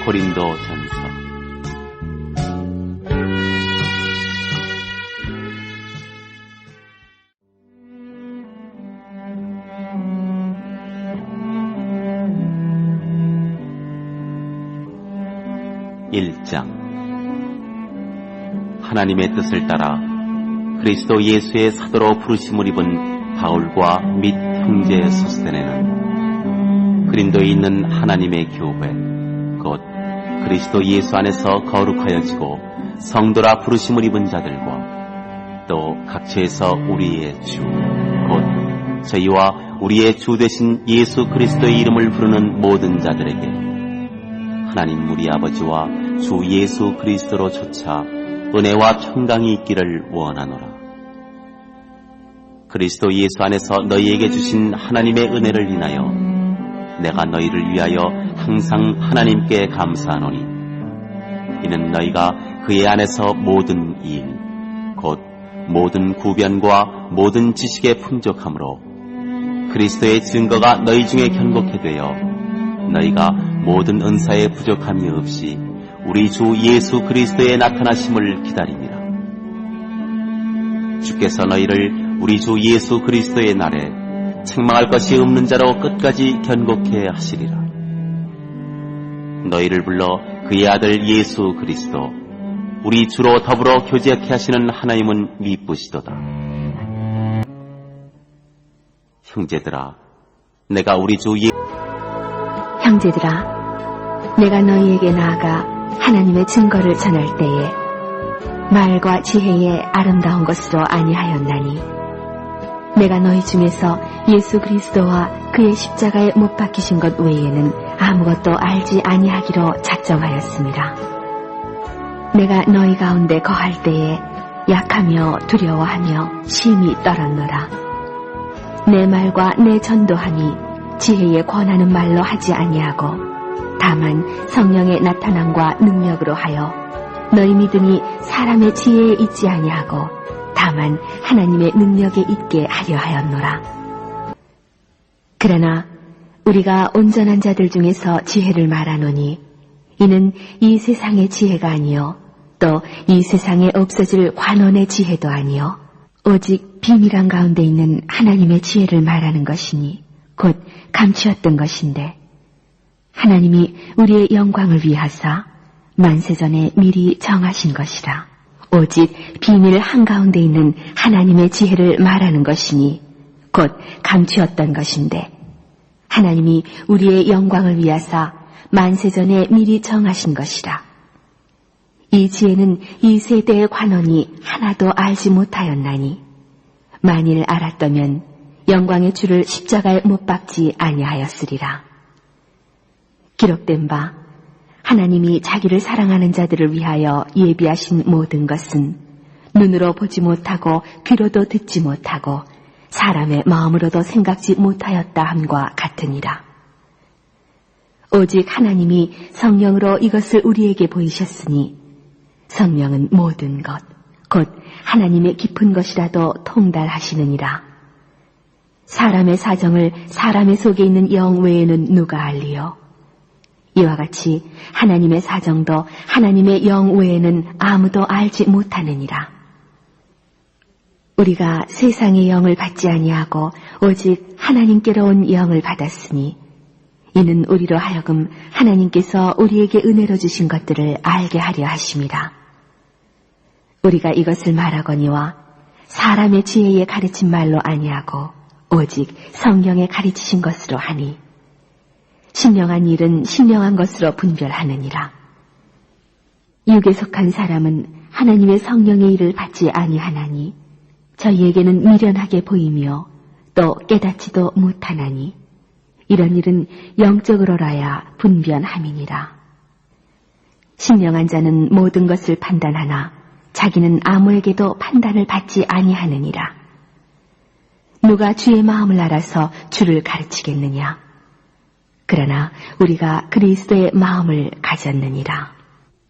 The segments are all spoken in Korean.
고린도전서 1장. 하나님의 뜻을 따라 그리스도 예수의 사도로 부르심을 입은 바울과 및 형제 소스데네는 그린도에 있는 하나님의 교회 곧 그리스도 예수 안에서 거룩하여지고 성도라 부르심을 입은 자들과 또 각처에서 우리의 주 곧 저희와 우리의 주 되신 예수 그리스도의 이름을 부르는 모든 자들에게 하나님 우리 아버지와 주 예수 그리스도로 조차 은혜와 평강이 있기를 원하노라. 그리스도 예수 안에서 너희에게 주신 하나님의 은혜를 인하여 내가 너희를 위하여 항상 하나님께 감사하노니 이는 너희가 그의 안에서 모든 일, 곧 모든 구변과 모든 지식에 풍족함으로 그리스도의 증거가 너희 중에 견고케 되어 너희가 모든 은사에 부족함이 없이 우리 주 예수 그리스도의 나타나심을 기다립니다. 주께서 너희를 우리 주 예수 그리스도의 날에 책망할 것이 없는 자로 끝까지 견고케 하시리라. 너희를 불러 그의 아들 예수 그리스도 우리 주로 더불어 교제케 하시는 하나님은 미쁘시도다. 형제들아, 내가 우리 주 형제들아, 내가 너희에게 나아가 하나님의 증거를 전할 때에 말과 지혜의 아름다운 것으로 아니하였나니 내가 너희 중에서 예수 그리스도와 그의 십자가에 못 박히신 것 외에는 아무것도 알지 아니하기로 작정하였습니다. 내가 너희 가운데 거할 때에 약하며 두려워하며 심히 떨었노라. 내 말과 내 전도함이 지혜에 권하는 말로 하지 아니하고 다만 성령의 나타남과 능력으로 하여 너희 믿음이 사람의 지혜에 있지 아니하고 다만 하나님의 능력에 있게 하려 하였노라. 그러나 우리가 온전한 자들 중에서 지혜를 말하노니 이는 이 세상의 지혜가 아니요 또 이 세상에 없어질 관원의 지혜도 아니요 오직 비밀한 가운데 있는 하나님의 지혜를 말하는 것이니 곧 감추었던 것인데 하나님이 우리의 영광을 위하사 만세전에 미리 정하신 것이라. 오직 비밀 한가운데 있는 하나님의 지혜를 말하는 것이니 곧 감추었던 것인데 하나님이 우리의 영광을 위하사 만세전에 미리 정하신 것이라. 이 지혜는 이 세대의 관원이 하나도 알지 못하였나니 만일 알았다면 영광의 주를 십자가에 못 박지 아니하였으리라. 기록된 바 하나님이 자기를 사랑하는 자들을 위하여 예비하신 모든 것은 눈으로 보지 못하고 귀로도 듣지 못하고 사람의 마음으로도 생각지 못하였다 함과 같으니라. 오직 하나님이 성령으로 이것을 우리에게 보이셨으니 성령은 모든 것, 곧 하나님의 깊은 것이라도 통달하시느니라. 사람의 사정을 사람의 속에 있는 영 외에는 누가 알리요? 이와 같이 하나님의 사정도 하나님의 영 외에는 아무도 알지 못하느니라. 우리가 세상의 영을 받지 아니하고 오직 하나님께로 온 영을 받았으니 이는 우리로 하여금 하나님께서 우리에게 은혜로 주신 것들을 알게 하려 하심이라. 우리가 이것을 말하거니와 사람의 지혜에 가르친 말로 아니하고 오직 성령에 가르치신 것으로 하니 신령한 일은 신령한 것으로 분별하느니라. 육에 속한 사람은 하나님의 성령의 일을 받지 아니하나니 저희에게는 미련하게 보이며 또 깨닫지도 못하나니 이런 일은 영적으로라야 분변함이니라. 신령한 자는 모든 것을 판단하나 자기는 아무에게도 판단을 받지 아니하느니라. 누가 주의 마음을 알아서 주를 가르치겠느냐? 그러나 우리가 그리스도의 마음을 가졌느니라.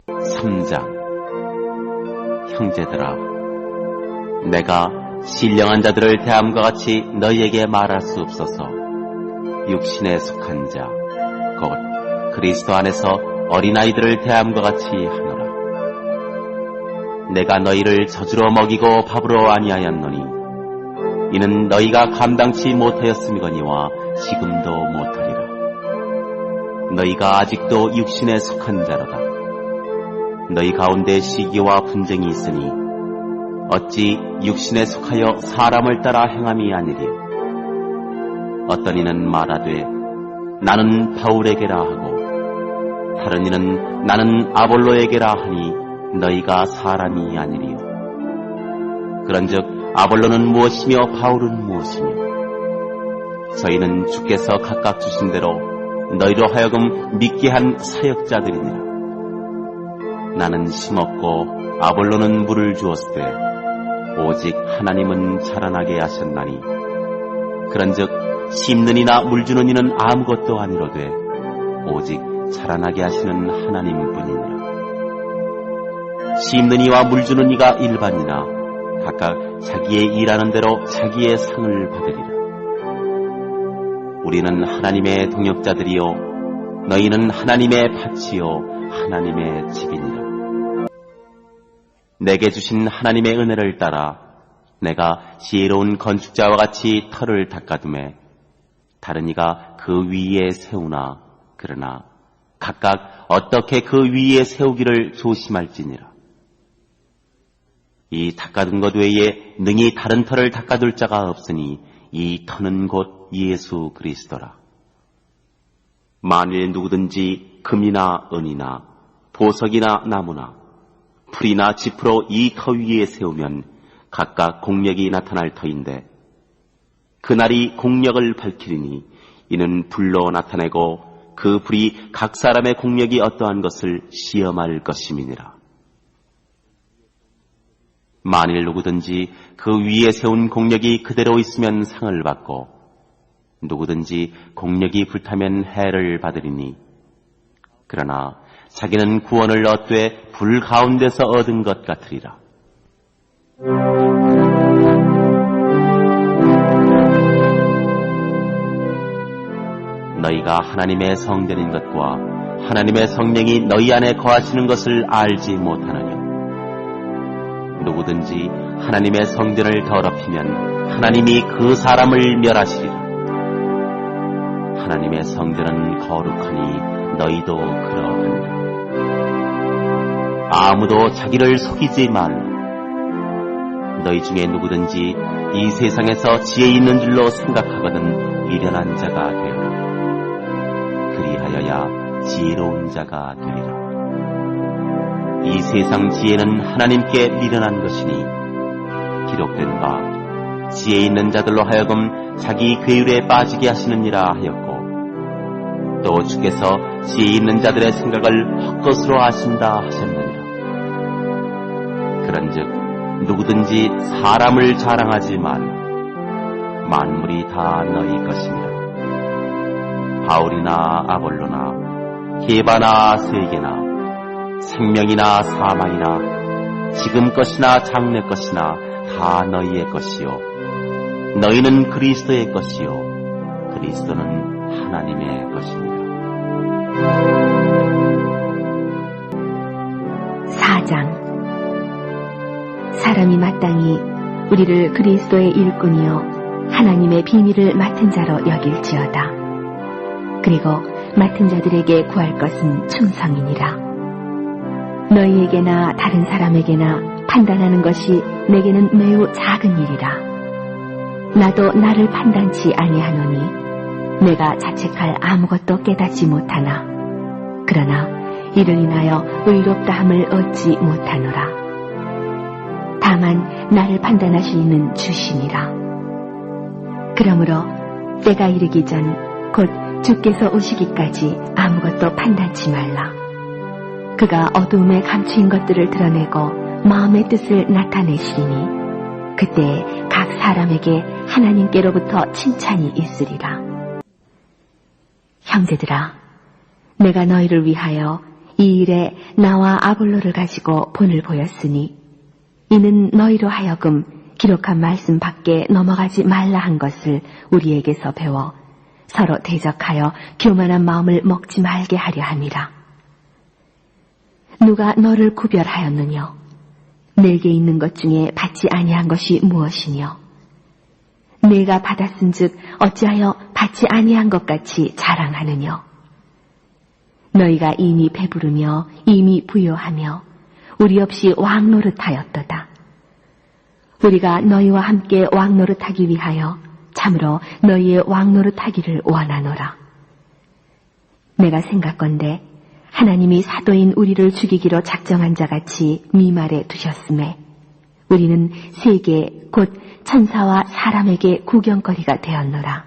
3장. 형제들아, 내가 신령한 자들을 대함과 같이 너희에게 말할 수 없어서 육신에 속한 자, 곧 그리스도 안에서 어린아이들을 대함과 같이 하노라. 내가 너희를 젖으로 먹이고 밥으로 아니하였노니 이는 너희가 감당치 못하였음이거니와 지금도 못하리라. 너희가 아직도 육신에 속한 자로다. 너희 가운데 시기와 분쟁이 있으니 어찌 육신에 속하여 사람을 따라 행함이 아니리요. 어떤 이는 말하되 나는 바울에게라 하고 다른 이는 나는 아볼로에게라 하니 너희가 사람이 아니리요. 그런즉 아볼로는 무엇이며 바울은 무엇이며 저희는 주께서 각각 주신 대로 너희로 하여금 믿게 한 사역자들이니라. 나는 심었고 아볼로는 물을 주었으되 오직 하나님은 자라나게 하셨나니 그런즉 심는 이나 물 주는 이는 아무것도 아니로되 오직 자라나게 하시는 하나님뿐이니라. 심는 이와 물 주는 이가 일반이나 각각 자기의 일하는 대로 자기의 상을 받으리라. 우리는 하나님의 동역자들이요 너희는 하나님의 밭이요 하나님의 집이니라. 내게 주신 하나님의 은혜를 따라 내가 지혜로운 건축자와 같이 터를 닦아두매 다른 이가 그 위에 세우나 그러나 각각 어떻게 그 위에 세우기를 조심할지니라. 이 닦아둔 것 외에 능히 다른 터를 닦아둘 자가 없으니 이 터는 곧 예수 그리스도라. 만일 누구든지 금이나 은이나 보석이나 나무나 풀이나 짚으로 이 터 위에 세우면 각각 공력이 나타날 터인데 그날이 공력을 밝히리니 이는 불로 나타내고 그 불이 각 사람의 공력이 어떠한 것을 시험할 것임이니라. 만일 누구든지 그 위에 세운 공력이 그대로 있으면 상을 받고 누구든지 공력이 불타면 해를 받으리니 그러나 자기는 구원을 얻되 불 가운데서 얻은 것 같으리라. 너희가 하나님의 성전인 것과 하나님의 성령이 너희 안에 거하시는 것을 알지 못하느냐. 누구든지 하나님의 성전을 더럽히면 하나님이 그 사람을 멸하시리라. 하나님의 성전은 거룩하니 너희도 그러하니라. 아무도 자기를 속이지 말라. 너희 중에 누구든지 이 세상에서 지혜 있는 줄로 생각하거든 미련한 자가 되리라. 그리하여야 지혜로운 자가 되리라. 이 세상 지혜는 하나님께 미련한 것이니 기록된 바 지혜 있는 자들로 하여금 자기 괴율에 빠지게 하시느니라 하였고 또 주께서 지혜 있는 자들의 생각을 헛것으로 아신다 하셨느니라. 그런즉 누구든지 사람을 자랑하지 말라. 만물이 다 너희 것이니라. 바울이나 아볼로나 게바나 세계나 생명이나 사망이나 지금 것이나 장래 것이나 다 너희의 것이요 너희는 그리스도의 것이요 그리스도는 하나님의 것입니다. 4장 사람이 마땅히 우리를 그리스도의 일꾼이요 하나님의 비밀을 맡은 자로 여길지어다. 그리고 맡은 자들에게 구할 것은 충성이니라. 너희에게나 다른 사람에게나 판단하는 것이 내게는 매우 작은 일이라. 나도 나를 판단치 아니하노니 내가 자책할 아무것도 깨닫지 못하나 그러나 이를 인하여 의롭다함을 얻지 못하노라. 다만 나를 판단하시는 주시니라. 그러므로 때가 이르기 전 곧 주께서 오시기까지 아무것도 판단치 말라. 그가 어두움에 감추인 것들을 드러내고 마음의 뜻을 나타내시리니 그때 각 사람에게 하나님께로부터 칭찬이 있으리라. 형제들아, 내가 너희를 위하여 이 일에 나와 아볼로를 가지고 본을 보였으니 이는 너희로 하여금 기록한 말씀 밖에 넘어가지 말라 한 것을 우리에게서 배워 서로 대적하여 교만한 마음을 먹지 말게 하려 함이라. 누가 너를 구별하였느뇨? 내게 있는 것 중에 받지 아니한 것이 무엇이뇨? 내가 받았은즉 어찌하여 받지 아니한 것 같이 자랑하느뇨? 너희가 이미 배부르며 이미 부요하며 우리 없이 왕노릇하였도다. 우리가 너희와 함께 왕노릇하기 위하여 참으로 너희의 왕노릇하기를 원하노라. 내가 생각건대 하나님이 사도인 우리를 죽이기로 작정한 자같이 미말에 두셨음에 우리는 세계 곧 천사와 사람에게 구경거리가 되었노라.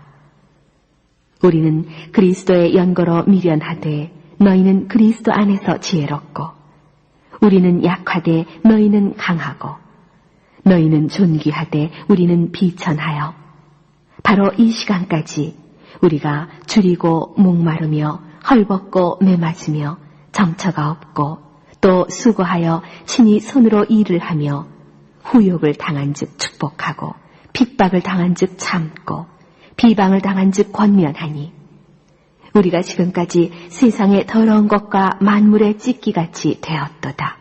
우리는 그리스도의 연고로 미련하되 너희는 그리스도 안에서 지혜롭고 우리는 약하되 너희는 강하고 너희는 존귀하되 우리는 비천하여 바로 이 시간까지 우리가 줄이고 목마르며 헐벗고 매맞으며 정처가 없고 또 수고하여 친히 손으로 일을 하며 후욕을 당한 즉 축복하고 핍박을 당한 즉 참고 비방을 당한 즉 권면하니 우리가 지금까지 세상의 더러운 것과 만물의 찢기같이 되었도다.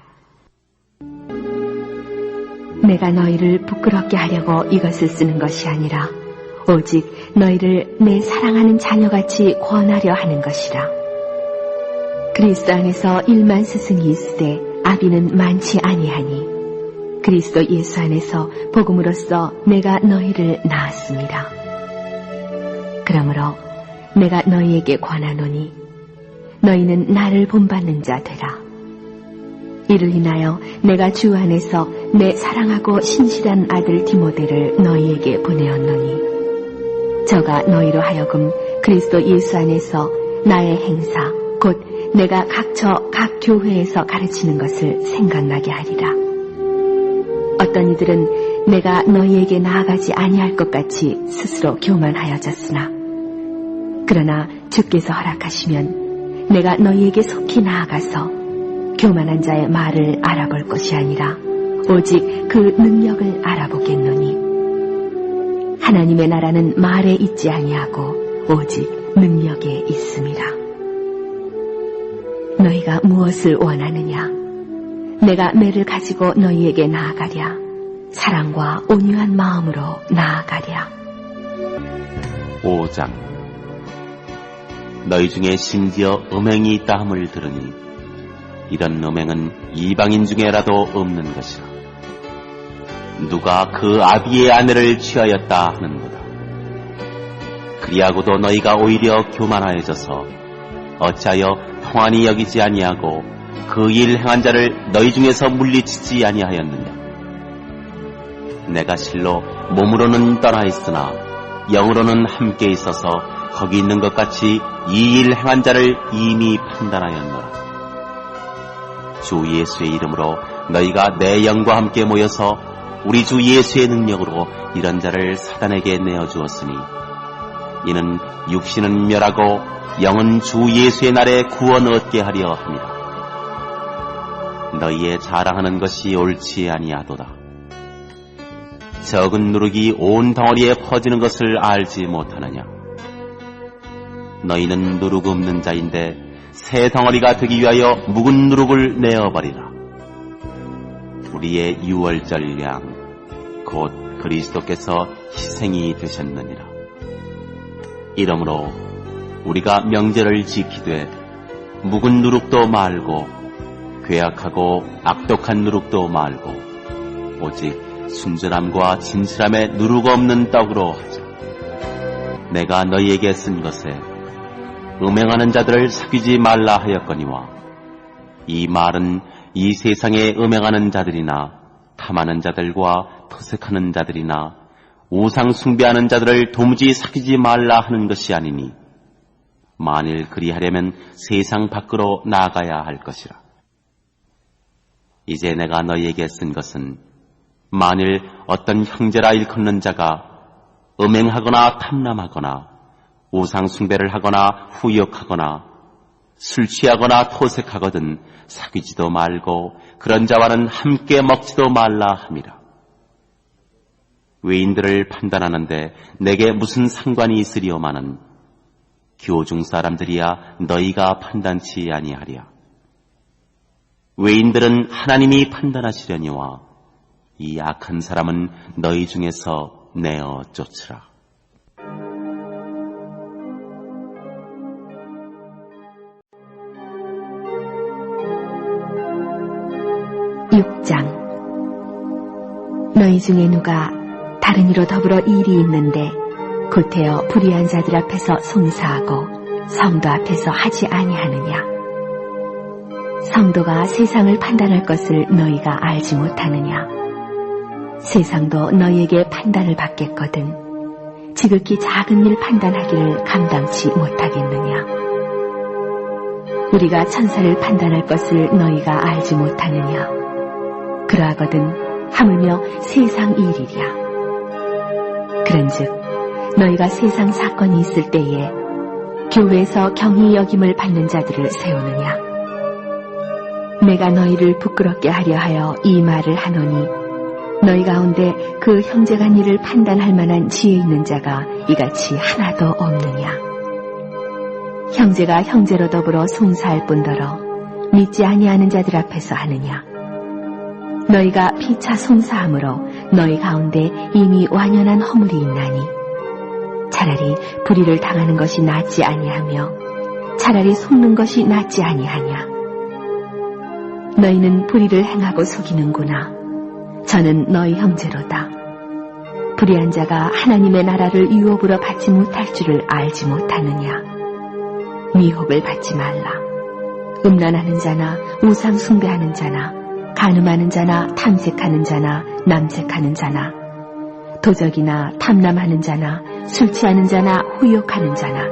내가 너희를 부끄럽게 하려고 이것을 쓰는 것이 아니라 오직 너희를 내 사랑하는 자녀같이 권하려 하는 것이라. 그리스도 안에서 1만 스승이 있으되 아비는 많지 아니하니 그리스도 예수 안에서 복음으로써 내가 너희를 낳았습니다. 그러므로 내가 너희에게 권하노니 너희는 나를 본받는 자 되라. 이를 인하여 내가 주 안에서 내 사랑하고 신실한 아들 디모데를 너희에게 보내었노니 저가 너희로 하여금 그리스도 예수 안에서 나의 행사 곧 내가 각처 각 교회에서 가르치는 것을 생각나게 하리라. 어떤 이들은 내가 너희에게 나아가지 아니할 것 같이 스스로 교만하여졌으나 그러나 주께서 허락하시면 내가 너희에게 속히 나아가서 교만한 자의 말을 알아볼 것이 아니라 오직 그 능력을 알아보겠노니 하나님의 나라는 말에 있지 아니하고 오직 능력에 있음이라. 너희가 무엇을 원하느냐? 내가 매를 가지고 너희에게 나아가랴. 사랑과 온유한 마음으로 나아가랴. 5장. 너희 중에 심지어 음행이 있다 함을 들으니 이런 음행은 이방인 중에라도 없는 것이라. 누가 그 아비의 아내를 취하였다 하는도다. 그리하고도 너희가 오히려 교만하여져서 어찌하여 평안히 여기지 아니하고 그 일 행한 자를 너희 중에서 물리치지 아니하였느냐. 내가 실로 몸으로는 떠나 있으나 영으로는 함께 있어서 거기 있는 것 같이 이 일 행한 자를 이미 판단하였노라. 주 예수의 이름으로 너희가 내 영과 함께 모여서 우리 주 예수의 능력으로 이런 자를 사단에게 내어주었으니 이는 육신은 멸하고 영은 주 예수의 날에 구원 얻게 하려 함이라. 너희의 자랑하는 것이 옳지 아니하도다. 적은 누룩이 온 덩어리에 퍼지는 것을 알지 못하느냐. 너희는 누룩 없는 자인데 새 덩어리가 되기 위하여 묵은 누룩을 내어버리라. 우리의 유월절 양 곧 그리스도께서 희생이 되셨느니라. 이러므로 우리가 명절을 지키되 묵은 누룩도 말고 괴악하고 악독한 누룩도 말고 오직 순전함과 진실함에 누룩 없는 떡으로 하자. 내가 너희에게 쓴 것에 음행하는 자들을 사귀지 말라 하였거니와 이 말은 이 세상에 음행하는 자들이나 탐하는 자들과 토색하는 자들이나 우상 숭배하는 자들을 도무지 사귀지 말라 하는 것이 아니니 만일 그리하려면 세상 밖으로 나가야 할 것이라. 이제 내가 너희에게 쓴 것은 만일 어떤 형제라 일컫는 자가 음행하거나 탐람하거나 우상 숭배를 하거나 후욕하거나 술 취하거나 토색하거든 사귀지도 말고 그런 자와는 함께 먹지도 말라 함이라. 외인들을 판단하는데 내게 무슨 상관이 있으리오마는 교중 사람들이야 너희가 판단치 아니하랴. 외인들은 하나님이 판단하시려니와 이 악한 사람은 너희 중에서 내어 쫓으라. 너희 중에 누가 다른 이로 더불어 일이 있는데 구태여 불의한 자들 앞에서 송사하고 성도 앞에서 하지 아니하느냐? 성도가 세상을 판단할 것을 너희가 알지 못하느냐? 세상도 너희에게 판단을 받겠거든 지극히 작은 일 판단하기를 감당치 못하겠느냐? 우리가 천사를 판단할 것을 너희가 알지 못하느냐? 그러하거든 하물며 세상 일이랴. 그런즉 너희가 세상 사건이 있을 때에 교회에서 경히 여김을 받는 자들을 세우느냐? 내가 너희를 부끄럽게 하려 하여 이 말을 하노니 너희 가운데 그 형제간 일을 판단할 만한 지혜 있는 자가 이같이 하나도 없느냐? 형제가 형제로 더불어 송사할 뿐더러 믿지 아니하는 자들 앞에서 하느냐? 너희가 피차 송사함으로 너희 가운데 이미 완연한 허물이 있나니 차라리 불의를 당하는 것이 낫지 아니하며 차라리 속는 것이 낫지 아니하냐. 너희는 불의를 행하고 속이는구나. 저는 너희 형제로다. 불의한 자가 하나님의 나라를 유업으로 받지 못할 줄을 알지 못하느냐. 미혹을 받지 말라. 음란하는 자나 우상 숭배하는 자나 간음하는 자나 탐색하는 자나 남색하는 자나 도적이나 탐남하는 자나 술 취하는 자나 후욕하는 자나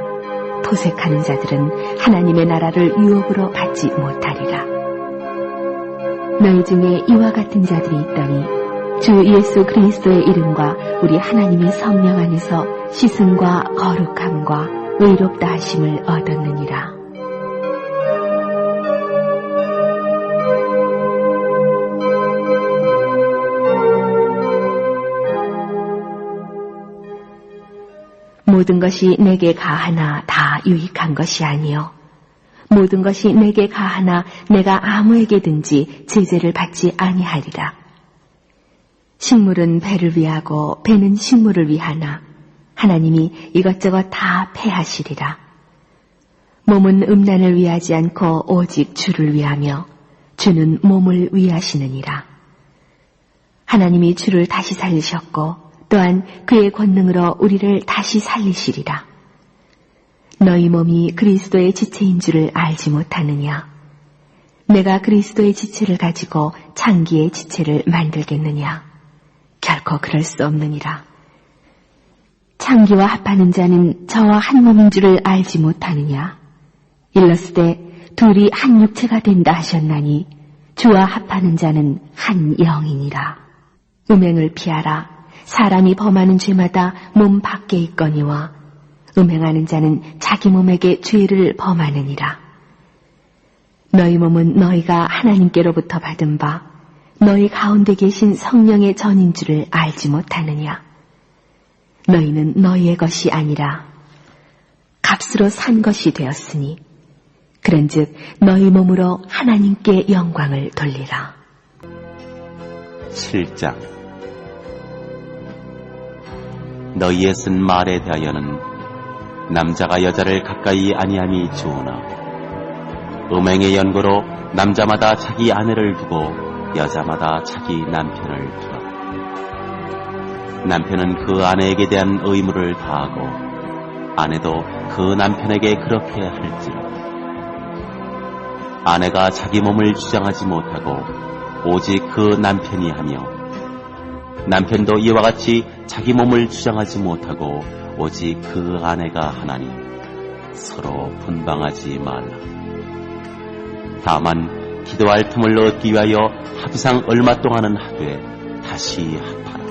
도색하는 자들은 하나님의 나라를 유업으로 받지 못하리라. 너희 중에 이와 같은 자들이 있더니 주 예수 그리스도의 이름과 우리 하나님의 성령 안에서 시승과 거룩함과 의롭다 하심을 얻었느니라. 모든 것이 내게 가하나 다 유익한 것이 아니요 모든 것이 내게 가하나 내가 아무에게든지 제재를 받지 아니하리라. 식물은 배를 위하고 배는 식물을 위하나 하나님이 이것저것 다 패하시리라. 몸은 음란을 위하지 않고 오직 주를 위하며 주는 몸을 위하시느니라. 하나님이 주를 다시 살리셨고 또한 그의 권능으로 우리를 다시 살리시리라. 너희 몸이 그리스도의 지체인 줄을 알지 못하느냐? 내가 그리스도의 지체를 가지고 창기의 지체를 만들겠느냐? 결코 그럴 수 없느니라. 창기와 합하는 자는 저와 한 몸인 줄을 알지 못하느냐? 일렀으되 둘이 한 육체가 된다 하셨나니 주와 합하는 자는 한 영이니라. 음행을 피하라. 사람이 범하는 죄마다 몸 밖에 있거니와 음행하는 자는 자기 몸에게 죄를 범하느니라. 너희 몸은 너희가 하나님께로부터 받은 바 너희 가운데 계신 성령의 전인 줄을 알지 못하느냐. 너희는 너희의 것이 아니라 값으로 산 것이 되었으니 그런즉 너희 몸으로 하나님께 영광을 돌리라. 7장 너희의 쓴 말에 대하여는 남자가 여자를 가까이 아니함이 좋으나 음행의 연고로 남자마다 자기 아내를 두고 여자마다 자기 남편을 두라. 남편은 그 아내에게 대한 의무를 다하고 아내도 그 남편에게 그렇게 할지라. 아내가 자기 몸을 주장하지 못하고 오직 그 남편이 하며 남편도 이와 같이 자기 몸을 주장하지 못하고 오직 그 아내가 하나니 서로 분방하지 말라. 다만 기도할 틈을 얻기 위하여 합상 얼마 동안은 하되 다시 합하라.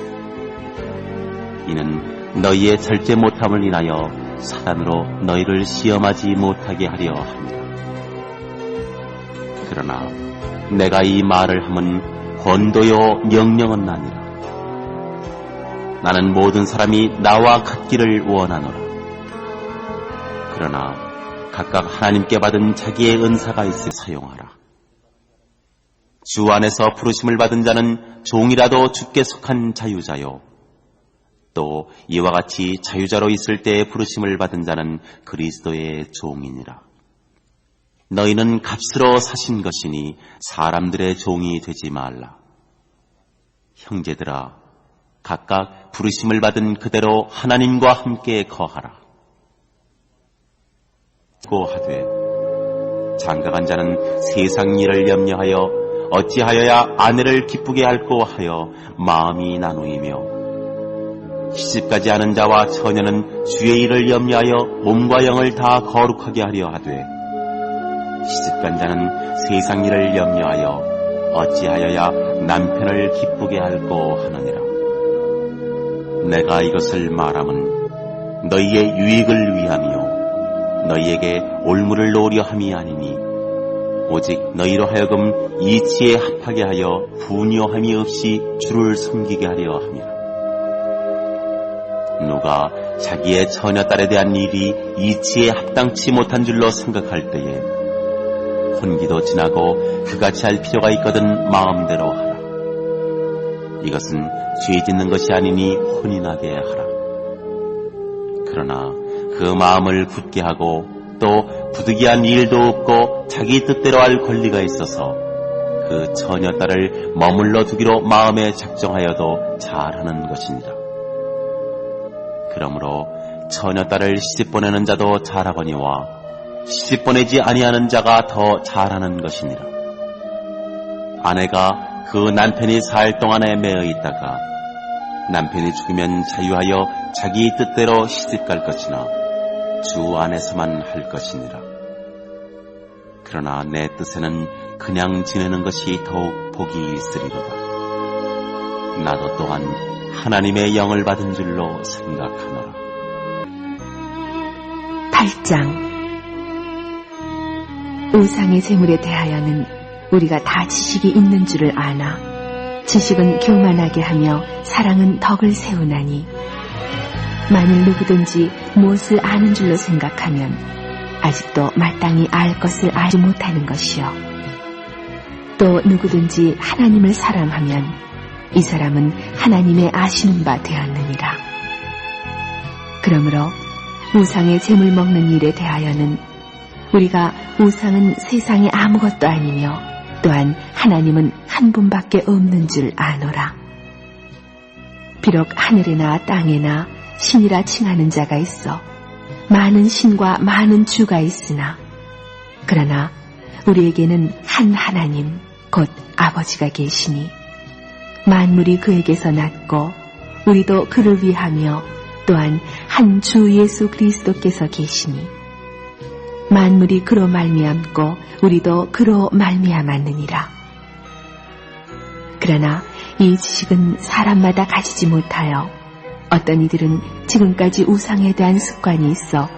이는 너희의 절제 못함을 인하여 사단으로 너희를 시험하지 못하게 하려 합니다. 그러나 내가 이 말을 함은 권도요 명령은 아니라. 나는 모든 사람이 나와 같기를 원하노라. 그러나 각각 하나님께 받은 자기의 은사가 있으 사용하라. 주 안에서 부르심을 받은 자는 종이라도 주께 속한 자유자요. 또 이와 같이 자유자로 있을 때에 부르심을 받은 자는 그리스도의 종이니라. 너희는 값으로 사신 것이니 사람들의 종이 되지 말라. 형제들아, 각각 부르심을 받은 그대로 하나님과 함께 거하라. 고하되 장가간 자는 세상 일을 염려하여 어찌하여야 아내를 기쁘게 할꼬 하여 마음이 나누이며, 시집가지 않은 자와 처녀는 주의 일을 염려하여 몸과 영을 다 거룩하게 하려 하되, 시집간 자는 세상 일을 염려하여 어찌하여야 남편을 기쁘게 할꼬 하느니라. 내가 이것을 말함은 너희의 유익을 위하며 너희에게 올무를 놓으려 함이 아니니, 오직 너희로 하여금 이치에 합하게 하여 분요함이 없이 주를 섬기게 하려 함이라. 누가 자기의 처녀딸에 대한 일이 이치에 합당치 못한 줄로 생각할 때에 혼기도 지나고 그같이 할 필요가 있거든 마음대로 하라. 이것은 죄 짓는 것이 아니니 혼인하게 하라. 그러나 그 마음을 굳게 하고 또 부득이한 일도 없고 자기 뜻대로 할 권리가 있어서 그 처녀딸을 머물러 두기로 마음에 작정하여도 잘하는 것이니라. 그러므로 처녀딸을 시집보내는 자도 잘하거니와 시집보내지 아니하는 자가 더 잘하는 것이니라. 아내가 그 남편이 살 동안에 매어 있다가 남편이 죽으면 자유하여 자기 뜻대로 시집갈 것이나 주 안에서만 할 것이니라. 그러나 내 뜻에는 그냥 지내는 것이 더욱 복이 있으리로다. 나도 또한 하나님의 영을 받은 줄로 생각하노라. 8장. 우상의 재물에 대하여는 우리가 다 지식이 있는 줄을 아나, 지식은 교만하게 하며 사랑은 덕을 세우나니, 만일 누구든지 무엇을 아는 줄로 생각하면 아직도 마땅히 알 것을 알지 못하는 것이요. 또 누구든지 하나님을 사랑하면 이 사람은 하나님의 아시는 바 되었느니라. 그러므로 우상의 재물 먹는 일에 대하여는 우리가 우상은 세상에 아무것도 아니며 또한 하나님은 한 분밖에 없는 줄 아노라. 비록 하늘에나 땅에나 신이라 칭하는 자가 있어 많은 신과 많은 주가 있으나, 그러나 우리에게는 한 하나님 곧 아버지가 계시니 만물이 그에게서 났고 우리도 그를 위하며 또한 한 주 예수 그리스도께서 계시니 만물이 그로 말미암고 우리도 그로 말미암았느니라. 그러나 이 지식은 사람마다 가지지 못하여 어떤 이들은 지금까지 우상에 대한 습관이 있어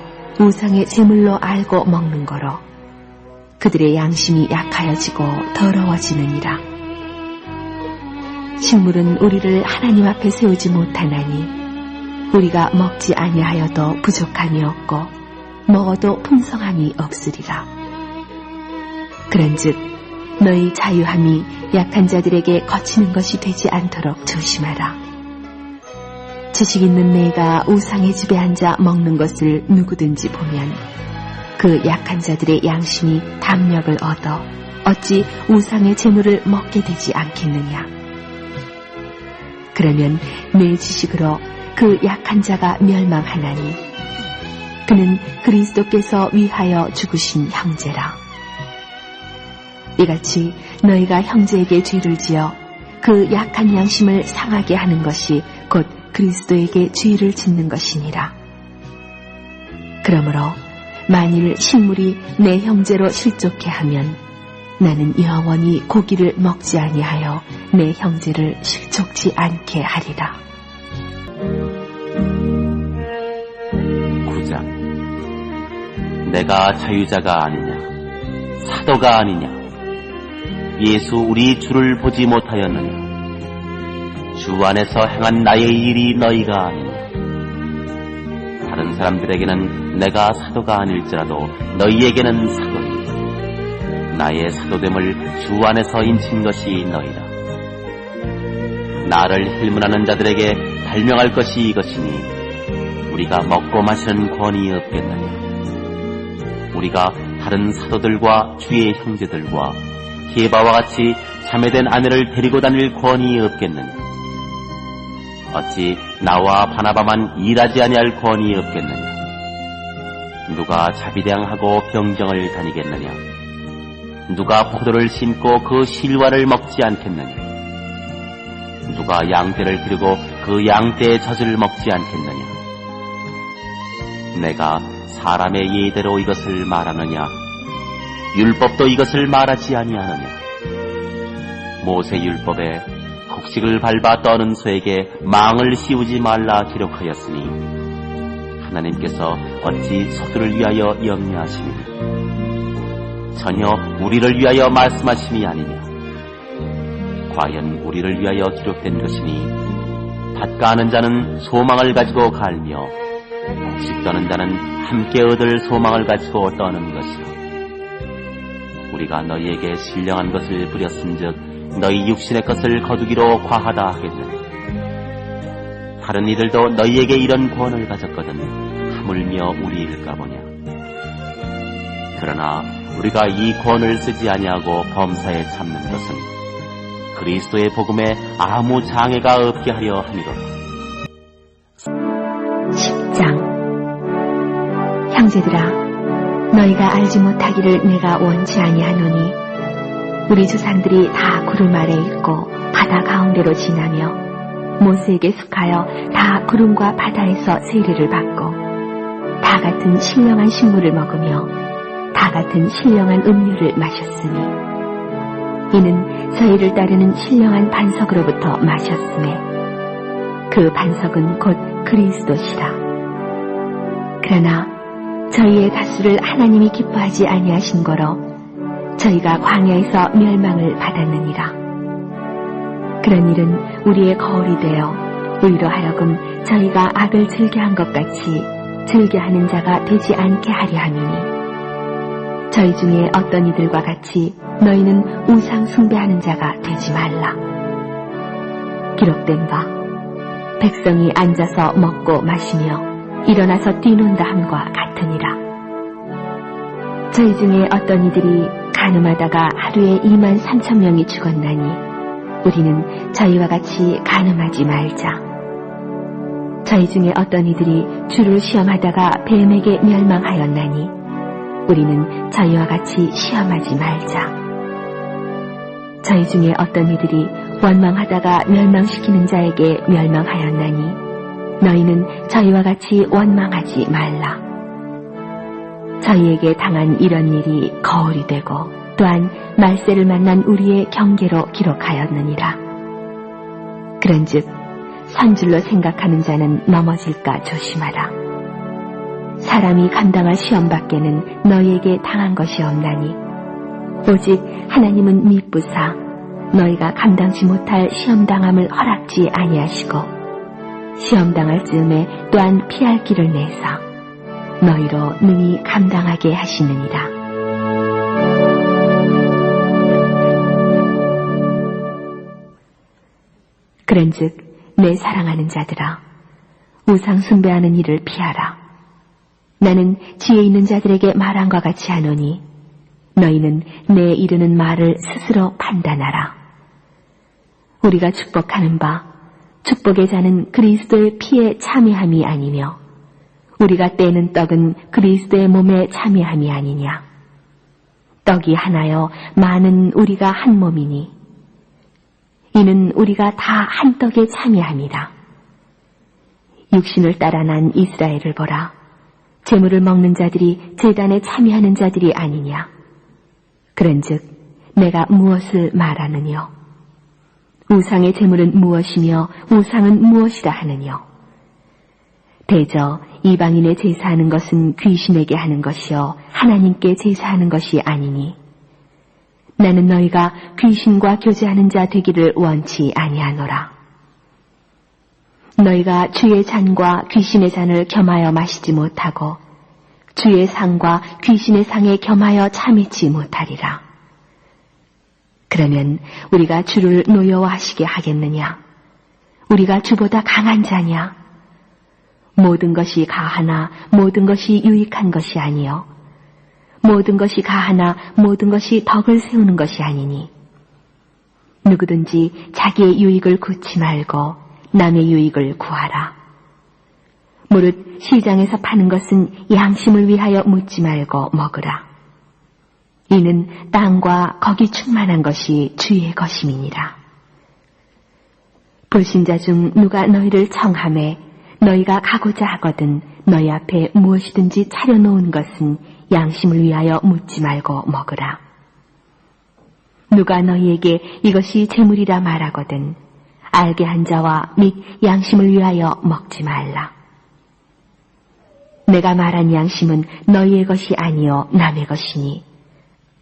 우상의 제물로 알고 먹는 거로 그들의 양심이 약하여지고 더러워지느니라. 식물은 우리를 하나님 앞에 세우지 못하나니 우리가 먹지 아니하여도 부족함이 없고 먹어도 풍성함이 없으리라. 그런즉 너희 자유함이 약한 자들에게 거치는 것이 되지 않도록 조심하라. 지식 있는 내가 우상의 집에 앉아 먹는 것을 누구든지 보면 그 약한 자들의 양심이 담력을 얻어 어찌 우상의 재물을 먹게 되지 않겠느냐. 그러면 내 지식으로 그 약한 자가 멸망하나니 그는 그리스도께서 위하여 죽으신 형제라. 이같이 너희가 형제에게 죄를 지어 그 약한 양심을 상하게 하는 것이 곧 그리스도에게 죄를 짓는 것이니라. 그러므로 만일 식물이 내 형제로 실족해 하면 나는 영원히 고기를 먹지 아니하여 내 형제를 실족지 않게 하리라. 9장. 내가 자유자가 아니냐, 사도가 아니냐, 예수 우리 주를 보지 못하였느냐, 주 안에서 행한 나의 일이 너희가 아니냐. 다른 사람들에게는 내가 사도가 아닐지라도 너희에게는 사도니 나의 사도됨을 주 안에서 인친 것이 너희라. 나를 힐문하는 자들에게 발명할 것이 이것이니 우리가 먹고 마시는 권이 없겠느냐. 우리가 다른 사도들과 주의 형제들과 게바와 같이 참회된 아내를 데리고 다닐 권이 없겠느냐. 어찌 나와 바나바만 일하지 아니할 권이 없겠느냐. 누가 자비량하고 병정을 다니겠느냐. 누가 포도를 심고 그 실과를 먹지 않겠느냐. 누가 양떼를 기르고 그 양떼의 젖을 먹지 않겠느냐. 내가 사람의 예대로 이것을 말하느냐. 율법도 이것을 말하지 아니하느냐. 모세 율법에 곡식을 밟아 떠는 소에게 망을 씌우지 말라 기록하였으니 하나님께서 어찌 소들을 위하여 염려하시느냐. 전혀 우리를 위하여 말씀하심이 아니냐. 과연 우리를 위하여 기록된 것이니 밭가는 자는 소망을 가지고 갈며 곡식 떠는 자는 함께 얻을 소망을 가지고 떠는 것이라. 우리가 너희에게 신령한 것을 부렸은즉 너희 육신의 것을 거두기로 과하다 하겠느냐. 다른 이들도 너희에게 이런 권을 가졌거든 하물며 우리일까 보냐. 그러나 우리가 이 권을 쓰지 아니하고 범사에 참는 것은 그리스도의 복음에 아무 장애가 없게 하려 함이로다. 10장. 형제들아, 너희가 알지 못하기를 내가 원치 아니하노니 우리 조상들이 다 구름 아래 있고 바다 가운데로 지나며 모세에게 숙하여 다 구름과 바다에서 세례를 받고 다 같은 신령한 식물을 먹으며 다 같은 신령한 음료를 마셨으니 이는 저희를 따르는 신령한 반석으로부터 마셨음에 그 반석은 곧 그리스도시라. 그러나 저희의 다수를 하나님이 기뻐하지 아니하신 거로 저희가 광야에서 멸망을 받았느니라. 그런 일은 우리의 거울이 되어 우리로 하여금 저희가 악을 즐겨한 것 같이 즐겨하는 자가 되지 않게 하려 함이니 저희 중에 어떤 이들과 같이 너희는 우상 숭배하는 자가 되지 말라. 기록된 바 백성이 앉아서 먹고 마시며 일어나서 뛰논다 함과 같으니라. 저희 중에 어떤 이들이 간음하다가 하루에 23,000명이 죽었나니 우리는 저희와 같이 간음하지 말자. 저희 중에 어떤 이들이 주를 시험하다가 뱀에게 멸망하였나니 우리는 저희와 같이 시험하지 말자. 저희 중에 어떤 이들이 원망하다가 멸망시키는 자에게 멸망하였나니 너희는 저희와 같이 원망하지 말라. 저희에게 당한 이런 일이 거울이 되고 또한 말세를 만난 우리의 경계로 기록하였느니라. 그런즉 선줄로 생각하는 자는 넘어질까 조심하라. 사람이 감당할 시험 밖에는 너희에게 당한 것이 없나니 오직 하나님은 미쁘사 너희가 감당치 못할 시험당함을 허락지 아니하시고 시험당할 즈음에 또한 피할 길을 내사 너희로 능히 감당하게 하시느니라. 그런즉 내 사랑하는 자들아 우상 숭배하는 일을 피하라. 나는 지혜 있는 자들에게 말한 것 같이 하노니 너희는 내 이르는 말을 스스로 판단하라. 우리가 축복하는 바 축복의 자는 그리스도의 피에 참여함이 아니며 우리가 떼는 떡은 그리스도의 몸에 참여함이 아니냐. 떡이 하나여 많은 우리가 한 몸이니 이는 우리가 다 한 떡에 참여함이라. 육신을 따라 난 이스라엘을 보라. 제물을 먹는 자들이 제단에 참여하는 자들이 아니냐. 그런즉 내가 무엇을 말하느뇨. 우상의 제물은 무엇이며 우상은 무엇이라 하느뇨. 대저 이방인의 제사하는 것은 귀신에게 하는 것이요 하나님께 제사하는 것이 아니니 나는 너희가 귀신과 교제하는 자 되기를 원치 아니하노라. 너희가 주의 잔과 귀신의 잔을 겸하여 마시지 못하고 주의 상과 귀신의 상에 겸하여 참이지 못하리라. 그러면 우리가 주를 노여워하시게 하겠느냐? 우리가 주보다 강한 자냐? 모든 것이 가하나 모든 것이 유익한 것이 아니요 모든 것이 가하나 모든 것이 덕을 세우는 것이 아니니 누구든지 자기의 유익을 구치 말고 남의 유익을 구하라. 무릇 시장에서 파는 것은 양심을 위하여 묻지 말고 먹으라. 이는 땅과 거기 충만한 것이 주의 것임이니라. 불신자 중 누가 너희를 청하매 너희가 가고자 하거든 너희 앞에 무엇이든지 차려놓은 것은 양심을 위하여 묻지 말고 먹으라. 누가 너희에게 이것이 재물이라 말하거든 알게 한 자와 및 양심을 위하여 먹지 말라. 내가 말한 양심은 너희의 것이 아니요 남의 것이니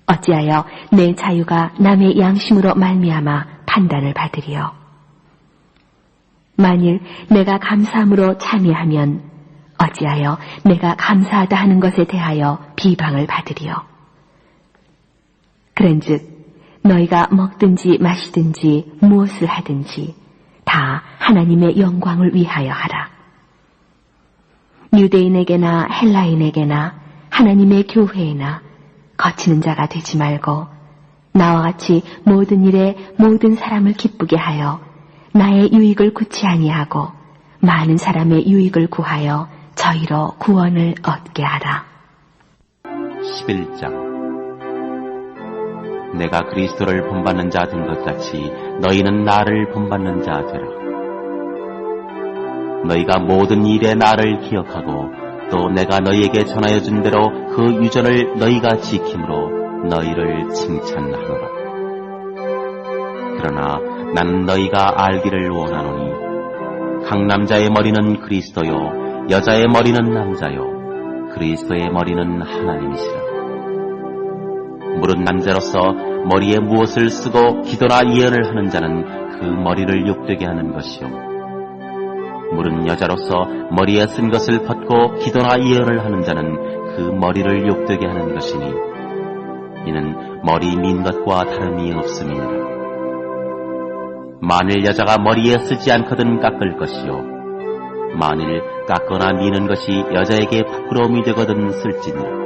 어찌하여 내 자유가 남의 양심으로 말미암아 판단을 받으리요. 만일 내가 감사함으로 참여하면 어찌하여 내가 감사하다 하는 것에 대하여 비방을 받으리요. 그런즉 너희가 먹든지 마시든지 무엇을 하든지 다 하나님의 영광을 위하여 하라. 유대인에게나 헬라인에게나 하나님의 교회에나 거치는 자가 되지 말고 나와 같이 모든 일에 모든 사람을 기쁘게 하여 나의 유익을 구치 아니하고 많은 사람의 유익을 구하여 저희로 구원을 얻게 하라. 11장 내가 그리스도를 본받는 자 된 것 같이 너희는 나를 본받는 자 되라. 너희가 모든 일에 나를 기억하고 또 내가 너희에게 전하여 준 대로 그 유전을 너희가 지킴으로 너희를 칭찬하노라. 그러나 나는 너희가 알기를 원하노니 각 남자의 머리는 그리스도요 여자의 머리는 남자요 그리스도의 머리는 하나님이시라. 무릇 남자로서 머리에 무엇을 쓰고 기도나 예언을 하는 자는 그 머리를 욕되게 하는 것이요 무릇 여자로서 머리에 쓴 것을 벗고 기도나 예언을 하는 자는 그 머리를 욕되게 하는 것이니 이는 머리 민 것과 다름이 없음이니라. 만일 여자가 머리에 쓰지 않거든 깎을 것이요 만일 깎거나 미는 것이 여자에게 부끄러움이 되거든 쓸지니라.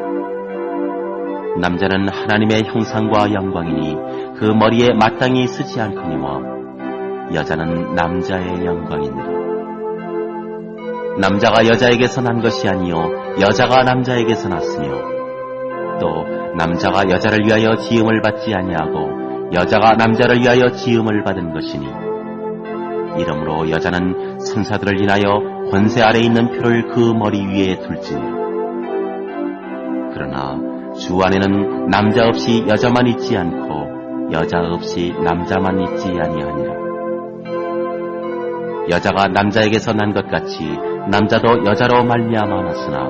남자는 하나님의 형상과 영광이니 그 머리에 마땅히 쓰지 않거니와 여자는 남자의 영광이니라. 남자가 여자에게서 난 것이 아니요 여자가 남자에게서 났으며 또 남자가 여자를 위하여 지음을 받지 아니하고 여자가 남자를 위하여 지음을 받은 것이니 이러므로 여자는 천사들을 인하여 권세 아래 있는 표를 그 머리 위에 둘지니라. 그러나 주 안에는 남자 없이 여자만 있지 않고 여자 없이 남자만 있지 아니하니라. 여자가 남자에게서 난 것 같이 남자도 여자로 말미암아 났으나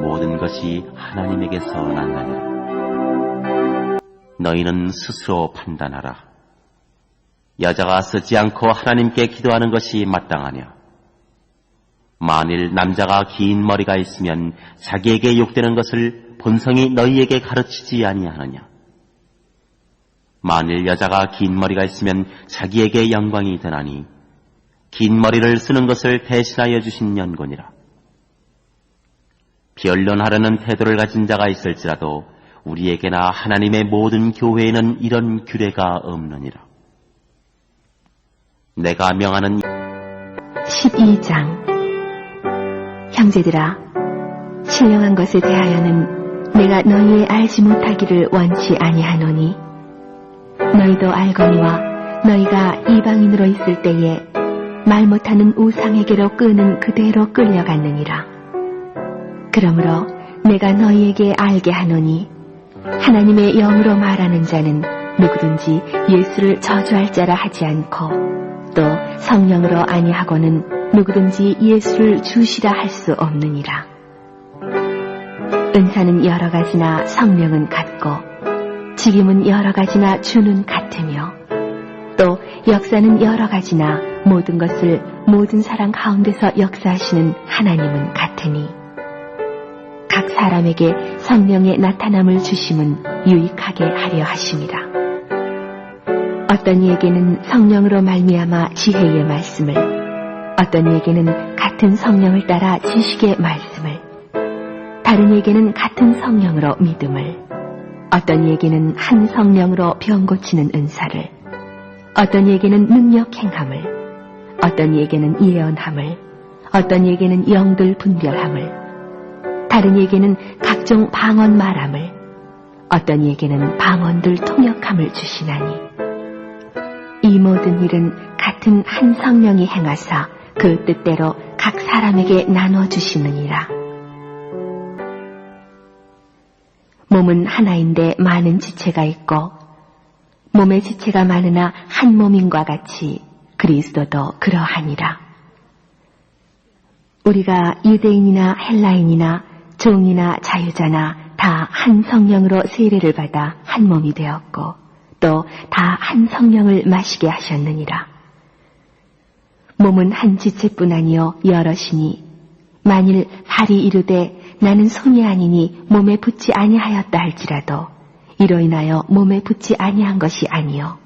모든 것이 하나님에게서 났느니라. 너희는 스스로 판단하라. 여자가 쓰지 않고 하나님께 기도하는 것이 마땅하냐? 만일 남자가 긴 머리가 있으면 자기에게 욕되는 것을 본성이 너희에게 가르치지 아니하느냐? 만일 여자가 긴 머리가 있으면 자기에게 영광이 되나니 긴 머리를 쓰는 것을 대신하여 주신 연고니라. 변론하려는 태도를 가진 자가 있을지라도 우리에게나 하나님의 모든 교회에는 이런 규례가 없느니라. 내가 명하는 12장 형제들아 신령한 것에 대하여는 내가 너희의 알지 못하기를 원치 아니하노니 너희도 알거니와 너희가 이방인으로 있을 때에 말 못하는 우상에게로 끄는 그대로 끌려갔느니라. 그러므로 내가 너희에게 알게 하노니 하나님의 영으로 말하는 자는 누구든지 예수를 저주할 자라 하지 않고 또 성령으로 아니하고는 누구든지 예수를 주시라 할 수 없느니라. 은사는 여러 가지나 성령은 같고 직임은 여러 가지나 주는 같으며 또 역사는 여러 가지나 모든 것을 모든 사람 가운데서 역사하시는 하나님은 같으니 각 사람에게 성령의 나타남을 주심은 유익하게 하려 하심이라. 어떤 이에게는 성령으로 말미암아 지혜의 말씀을, 어떤 이에게는 같은 성령을 따라 지식의 말씀을, 다른 이에게는 같은 성령으로 믿음을, 어떤 이에게는 한 성령으로 병 고치는 은사를, 어떤 이에게는 능력 행함을, 어떤 이에게는 예언함을, 어떤 이에게는 영들 분별함을, 다른 이에게는 각종 방언 말함을, 어떤 이에게는 방언들 통역함을 주시나니, 이 모든 일은 같은 한 성령이 행하사 그 뜻대로 각 사람에게 나눠주시느니라. 몸은 하나인데 많은 지체가 있고 몸의 지체가 많으나 한 몸인과 같이 그리스도도 그러하니라. 우리가 유대인이나 헬라인이나 종이나 자유자나 다 한 성령으로 세례를 받아 한 몸이 되었고 또 다 한 성령을 마시게 하셨느니라. 몸은 한 지체뿐 아니요 여럿이니 만일 발이 이르되 나는 손이 아니니 몸에 붙지 아니하였다 할지라도 이로 인하여 몸에 붙지 아니한 것이 아니요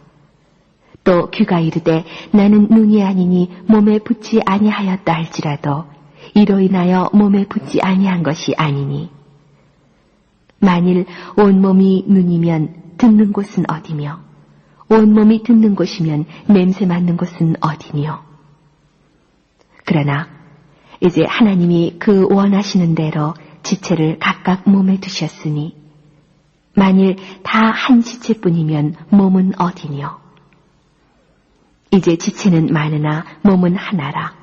또 귀가 이르되 나는 눈이 아니니 몸에 붙지 아니하였다 할지라도 이로 인하여 몸에 붙지 아니한 것이 아니니 만일 온몸이 눈이면 듣는 곳은 어디며 온몸이 듣는 곳이면 냄새 맡는 곳은 어디니요. 그러나 이제 하나님이 그 원하시는 대로 지체를 각각 몸에 두셨으니 만일 다 한 지체뿐이면 몸은 어디니요. 이제 지체는 많으나 몸은 하나라.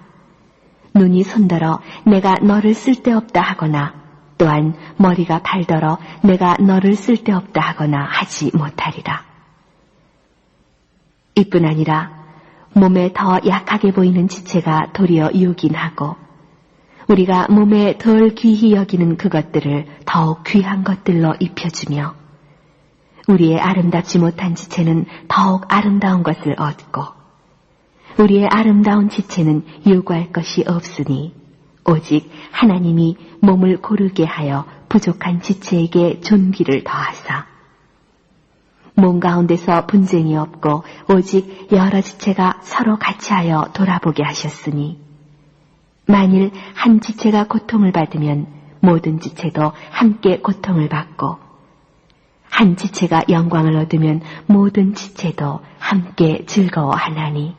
눈이 손더러 내가 너를 쓸데없다 하거나 또한 머리가 발더러 내가 너를 쓸데없다 하거나 하지 못하리라. 이뿐 아니라 몸에 더 약하게 보이는 지체가 도리어 유긴하고 우리가 몸에 덜 귀히 여기는 그것들을 더욱 귀한 것들로 입혀주며 우리의 아름답지 못한 지체는 더욱 아름다운 것을 얻고 우리의 아름다운 지체는 요구할 것이 없으니 오직 하나님이 몸을 고르게 하여 부족한 지체에게 존귀를 더하사 몸 가운데서 분쟁이 없고 오직 여러 지체가 서로 같이하여 돌아보게 하셨으니 만일 한 지체가 고통을 받으면 모든 지체도 함께 고통을 받고 한 지체가 영광을 얻으면 모든 지체도 함께 즐거워하나니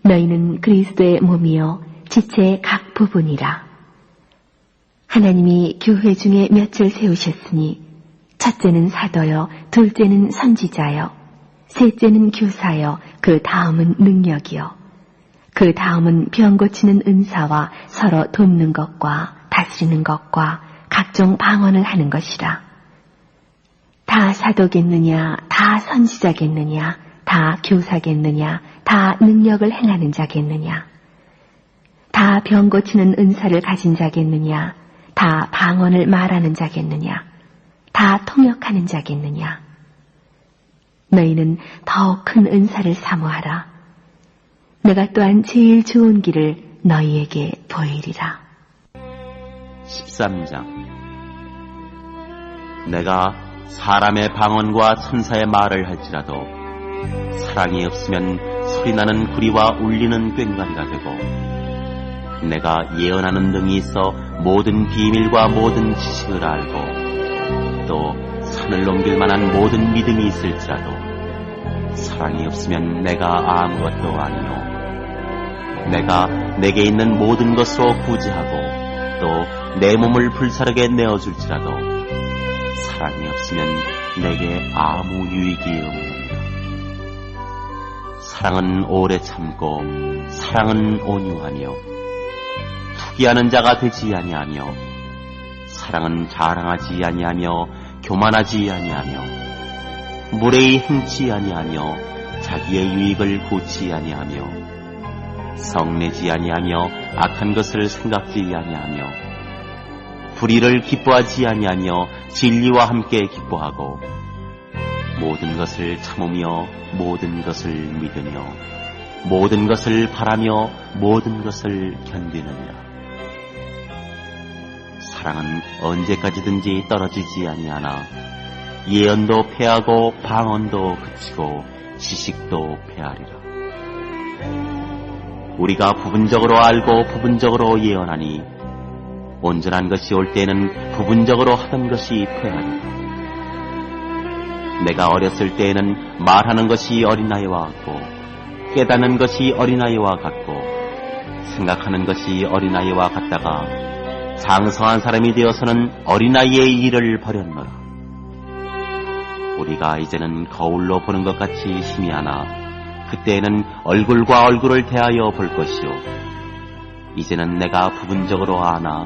너희는 그리스도의 몸이요 지체의 각 부분이라. 하나님이 교회 중에 몇을 세우셨으니 첫째는 사도요 둘째는 선지자요 셋째는 교사요 그 다음은 능력이요 그 다음은 병 고치는 은사와 서로 돕는 것과 다스리는 것과 각종 방언을 하는 것이라. 다 사도겠느냐 다 선지자겠느냐 다 교사겠느냐 다 능력을 행하는 자겠느냐 다 병 고치는 은사를 가진 자겠느냐 다 방언을 말하는 자겠느냐 다 통역하는 자겠느냐. 너희는 더욱 큰 은사를 사모하라. 내가 또한 제일 좋은 길을 너희에게 보이리라. 13장. 내가 사람의 방언과 천사의 말을 할지라도 사랑이 없으면 소리나는 구리와 울리는 꽹과리가 되고 내가 예언하는 능이 있어 모든 비밀과 모든 지식을 알고 또 산을 넘길 만한 모든 믿음이 있을지라도 사랑이 없으면 내가 아무것도 아니요 내가 내게 있는 모든 것으로 구제하고 또 내 몸을 불사르게 내어줄지라도 사랑이 없으면 내게 아무 유익이 없느니라. 사랑은 오래 참고 사랑은 온유하며 투기하는 자가 되지 아니하며 사랑은 자랑하지 아니하며 교만하지 아니하며 무례히 행치 아니하며 자기의 유익을 고치 아니하며 성내지 아니하며 악한 것을 생각지 아니하며 불의를 기뻐하지 아니하며 진리와 함께 기뻐하고 모든 것을 참으며 모든 것을 믿으며 모든 것을 바라며 모든 것을 견디느니라. 사랑은 언제까지든지 떨어지지 아니하나 예언도 패하고 방언도 그치고 지식도 패하리라. 우리가 부분적으로 알고 부분적으로 예언하니 온전한 것이 올 때에는 부분적으로 하던 것이 패하리라. 내가 어렸을 때에는 말하는 것이 어린아이와 같고 깨닫는 것이 어린아이와 같고 생각하는 것이 어린아이와 같다가 장성한 사람이 되어서는 어린아이의 일을 버렸노라. 우리가 이제는 거울로 보는 것 같이 희미하나 그때에는 얼굴과 얼굴을 대하여 볼 것이요 이제는 내가 부분적으로 아나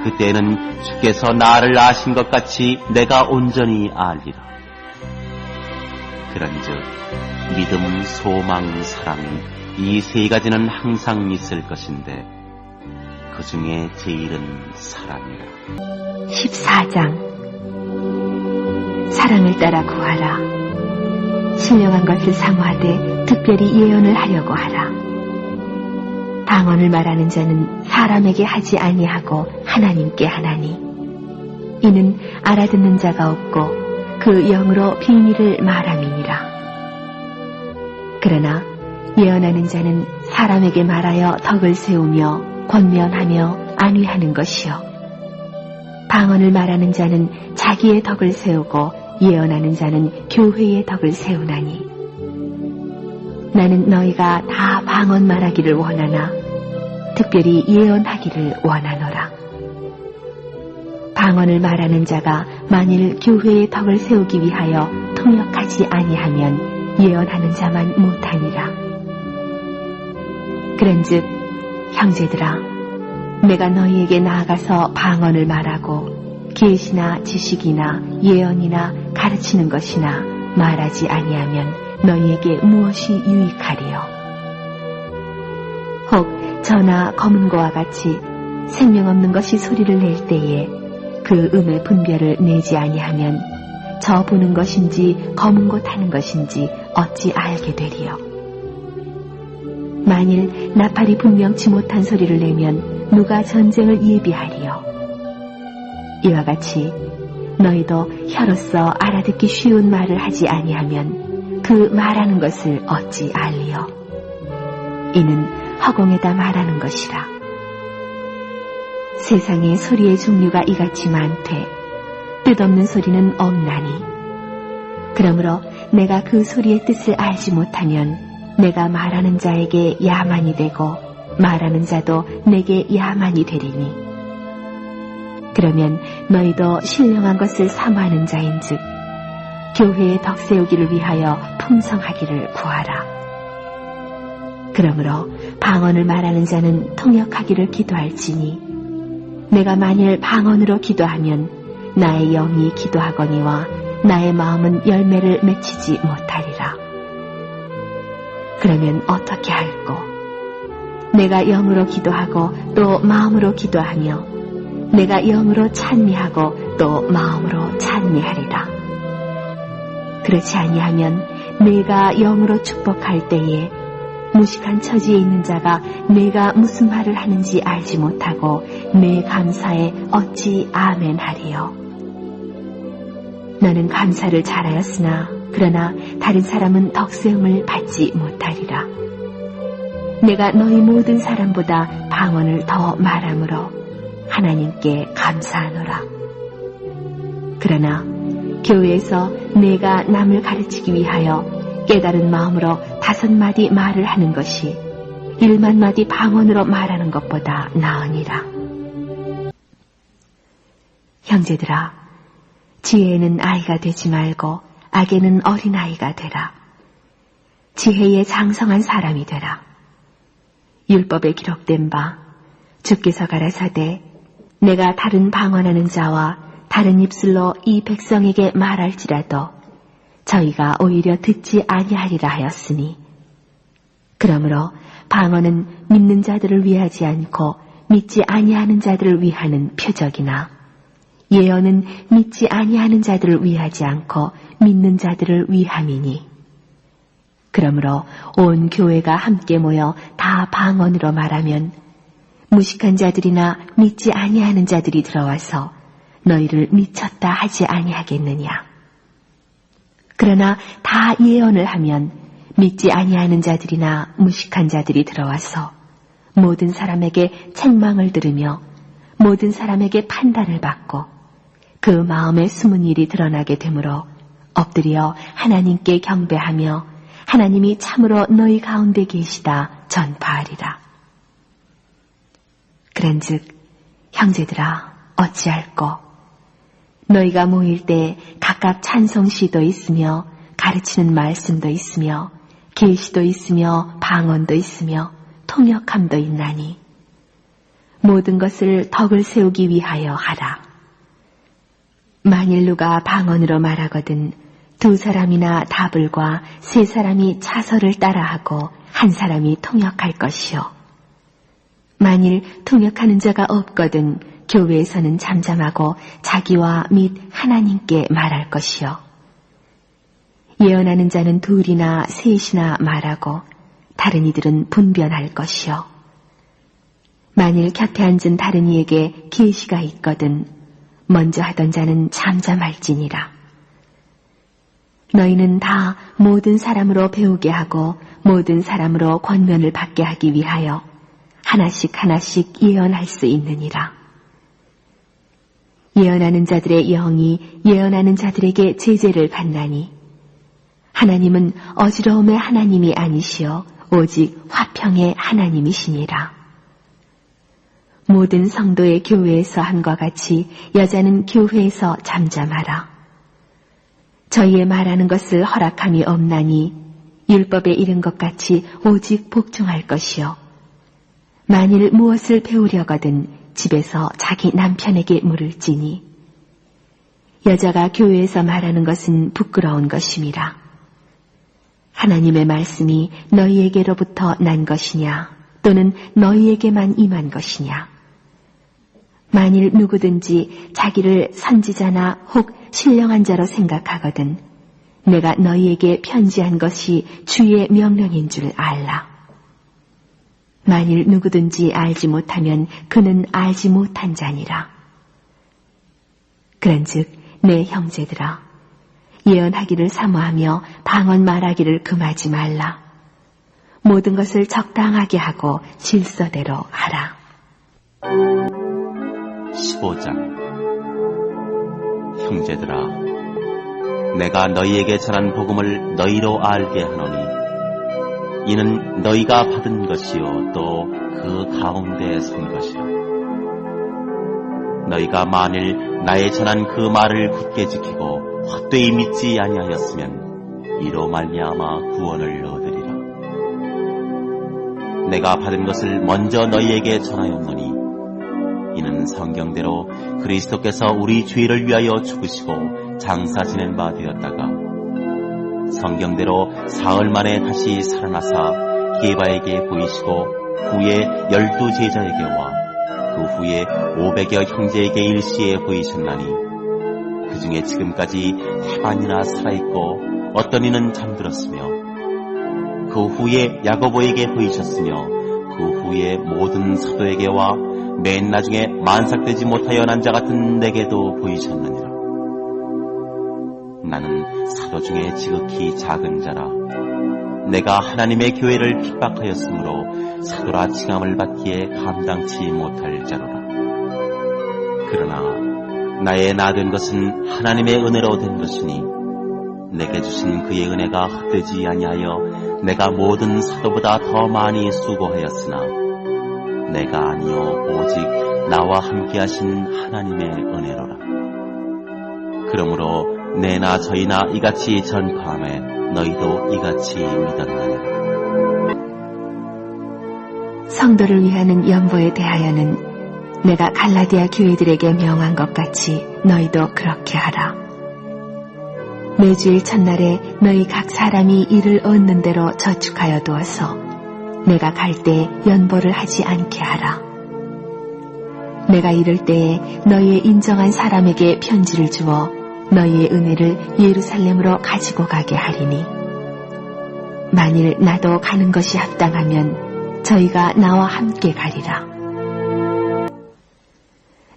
그때에는 주께서 나를 아신 것 같이 내가 온전히 알리라. 그런즉 믿음, 소망, 사랑 이 세 가지는 항상 있을 것인데 그 중에 제일은 사랑이라. 14장 사랑을 따라 구하라. 신령한 것을 사모하되 특별히 예언을 하려고 하라. 방언을 말하는 자는 사람에게 하지 아니하고 하나님께 하나니 이는 알아듣는 자가 없고 그 영으로 비밀을 말함이니라. 그러나 예언하는 자는 사람에게 말하여 덕을 세우며 권면하며 안위하는 것이요 방언을 말하는 자는 자기의 덕을 세우고 예언하는 자는 교회의 덕을 세우나니 나는 너희가 다 방언 말하기를 원하나 특별히 예언하기를 원하노라. 방언을 말하는 자가 만일 교회의 덕을 세우기 위하여 통역하지 아니하면 예언하는 자만 못하니라. 그런즉 형제들아 내가 너희에게 나아가서 방언을 말하고 계시나 지식이나 예언이나 가르치는 것이나 말하지 아니하면 너희에게 무엇이 유익하리요? 혹 저나 검은 고와 같이 생명 없는 것이 소리를 낼 때에 그 음의 분별을 내지 아니하면 저 보는 것인지 검은 고 타는 것인지 어찌 알게 되리요? 만일 나팔이 분명치 못한 소리를 내면 누가 전쟁을 예비하리요? 이와 같이 너희도 혀로서 알아듣기 쉬운 말을 하지 아니하면 그 말하는 것을 어찌 알리요? 이는 허공에다 말하는 것이라. 세상에 소리의 종류가 이같이 많되 뜻없는 소리는 없나니 그러므로 내가 그 소리의 뜻을 알지 못하면 내가 말하는 자에게 야만이 되고 말하는 자도 내게 야만이 되리니 그러면 너희도 신령한 것을 사모하는 자인즉 교회의 덕 세우기를 위하여 풍성하기를 구하라. 그러므로 방언을 말하는 자는 통역하기를 기도할지니 내가 만일 방언으로 기도하면 나의 영이 기도하거니와 나의 마음은 열매를 맺히지 못하리라. 그러면 어떻게 할꼬? 내가 영으로 기도하고 또 마음으로 기도하며 내가 영으로 찬미하고 또 마음으로 찬미하리라. 그렇지 아니하면 내가 영으로 축복할 때에 무식한 처지에 있는 자가 내가 무슨 말을 하는지 알지 못하고 내 감사에 어찌 아멘 하리요? 너는 감사를 잘하였으나 그러나 다른 사람은 덕세움을 받지 못하리라. 내가 너희 모든 사람보다 방언을 더 말함으로 하나님께 감사하노라. 그러나 교회에서 내가 남을 가르치기 위하여 깨달은 마음으로 5마디 말을 하는 것이 1만마디 방언으로 말하는 것보다 나으니라. 형제들아, 지혜에는 아이가 되지 말고 악에는 어린아이가 되라. 지혜에 장성한 사람이 되라. 율법에 기록된 바 주께서 가라사대 내가 다른 방언하는 자와 다른 입술로 이 백성에게 말할지라도 저희가 오히려 듣지 아니하리라 하였으니 그러므로 방언은 믿는 자들을 위하지 않고 믿지 아니하는 자들을 위하는 표적이나 예언은 믿지 아니하는 자들을 위하지 않고 믿는 자들을 위함이니 그러므로 온 교회가 함께 모여 다 방언으로 말하면 무식한 자들이나 믿지 아니하는 자들이 들어와서 너희를 미쳤다 하지 아니하겠느냐. 그러나 다 예언을 하면 믿지 아니하는 자들이나 무식한 자들이 들어와서 모든 사람에게 책망을 들으며 모든 사람에게 판단을 받고 그 마음에 숨은 일이 드러나게 되므로 엎드려 하나님께 경배하며 하나님이 참으로 너희 가운데 계시다 전파하리라. 그런즉 형제들아 어찌할꼬 너희가 모일 때 각각 찬송시도 있으며 가르치는 말씀도 있으며 계시도 있으며 방언도 있으며 통역함도 있나니 모든 것을 덕을 세우기 위하여 하라. 만일 누가 방언으로 말하거든 두 사람이나 다불과 세 사람이 차서를 따라하고 한 사람이 통역할 것이요. 만일 통역하는 자가 없거든 교회에서는 잠잠하고 자기와 및 하나님께 말할 것이요. 예언하는 자는 둘이나 셋이나 말하고 다른 이들은 분변할 것이요. 만일 곁에 앉은 다른 이에게 계시가 있거든 먼저 하던 자는 잠잠할지니라. 너희는 다 모든 사람으로 배우게 하고 모든 사람으로 권면을 받게 하기 위하여 하나씩 하나씩 예언할 수 있느니라. 예언하는 자들의 영이 예언하는 자들에게 제재를 받나니 하나님은 어지러움의 하나님이 아니시오 오직 화평의 하나님이시니라. 모든 성도의 교회에서 함과 같이 여자는 교회에서 잠잠하라. 저희의 말하는 것을 허락함이 없나니 율법에 이른 것 같이 오직 복종할 것이요. 만일 무엇을 배우려거든 집에서 자기 남편에게 물을지니 여자가 교회에서 말하는 것은 부끄러운 것임이라. 하나님의 말씀이 너희에게로부터 난 것이냐 또는 너희에게만 임한 것이냐. 만일 누구든지 자기를 선지자나 혹 신령한 자로 생각하거든 내가 너희에게 편지한 것이 주의 명령인 줄 알라. 만일 누구든지 알지 못하면 그는 알지 못한 자니라. 그런즉 내 형제들아 예언하기를 사모하며 방언 말하기를 금하지 말라. 모든 것을 적당하게 하고 질서대로 하라. 15장 형제들아 내가 너희에게 전한 복음을 너희로 알게 하노니 이는 너희가 받은 것이요 또 그 가운데 선 것이라. 너희가 만일 나의 전한 그 말을 굳게 지키고 헛되이 믿지 아니하였으면 이로 말미암아 구원을 얻으리라. 내가 받은 것을 먼저 너희에게 전하였노니 이는 성경대로 그리스도께서 우리 죄를 위하여 죽으시고 장사 지낸 바 되었다가 성경대로 사흘 만에 다시 살아나사 게바에게 보이시고 후에 12 제자에게와 그 후에 500여 형제에게 일시에 보이셨나니 그 중에 지금까지 태반이나 살아있고 어떤 이는 잠들었으며 그 후에 야고보에게 보이셨으며 그 후에 모든 사도에게와 맨 나중에 만삭되지 못하여 난 자 같은 내게도 보이셨느니라. 나는 사도 중에 지극히 작은 자라. 내가 하나님의 교회를 핍박하였으므로 사도라 칭함을 받기에 감당치 못할 자로라. 그러나 나의 나된 것은 하나님의 은혜로 된 것이니 내게 주신 그의 은혜가 헛되지 아니하여 내가 모든 사도보다 더 많이 수고하였으나 내가 아니요 오직 나와 함께 하신 하나님의 은혜로라. 그러므로 내나 저희나 이같이 전파하며 너희도 이같이 믿었느니라. 성도를 위하는 연보에 대하여는 내가 갈라디아 교회들에게 명한 것 같이 너희도 그렇게 하라. 매주일 첫날에 너희 각 사람이 일을 얻는 대로 저축하여 두어서 내가 갈 때 연보를 하지 않게 하라. 내가 이를 때에 너희의 인정한 사람에게 편지를 주어 너희의 은혜를 예루살렘으로 가지고 가게 하리니 만일 나도 가는 것이 합당하면 저희가 나와 함께 가리라.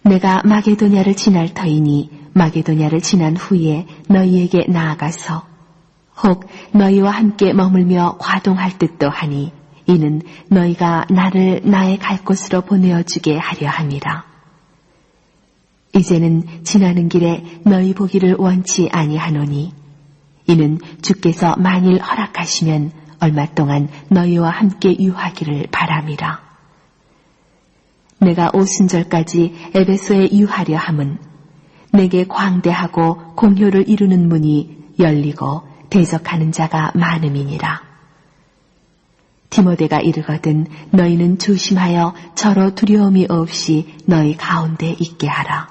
내가 마게도냐를 지날 터이니 마게도냐를 지난 후에 너희에게 나아가서 혹 너희와 함께 머물며 과동할 듯도 하니 이는 너희가 나를 나의 갈 곳으로 보내어 주게 하려 함이라. 이제는 지나는 길에 너희 보기를 원치 아니하노니 이는 주께서 만일 허락하시면 얼마 동안 너희와 함께 유하기를 바람이라. 내가 오순절까지 에베소에 유하려 함은 내게 광대하고 공효를 이루는 문이 열리고 대적하는 자가 많음이니라. 디모데가 이르거든 너희는 조심하여 저로 두려움이 없이 너희 가운데 있게 하라.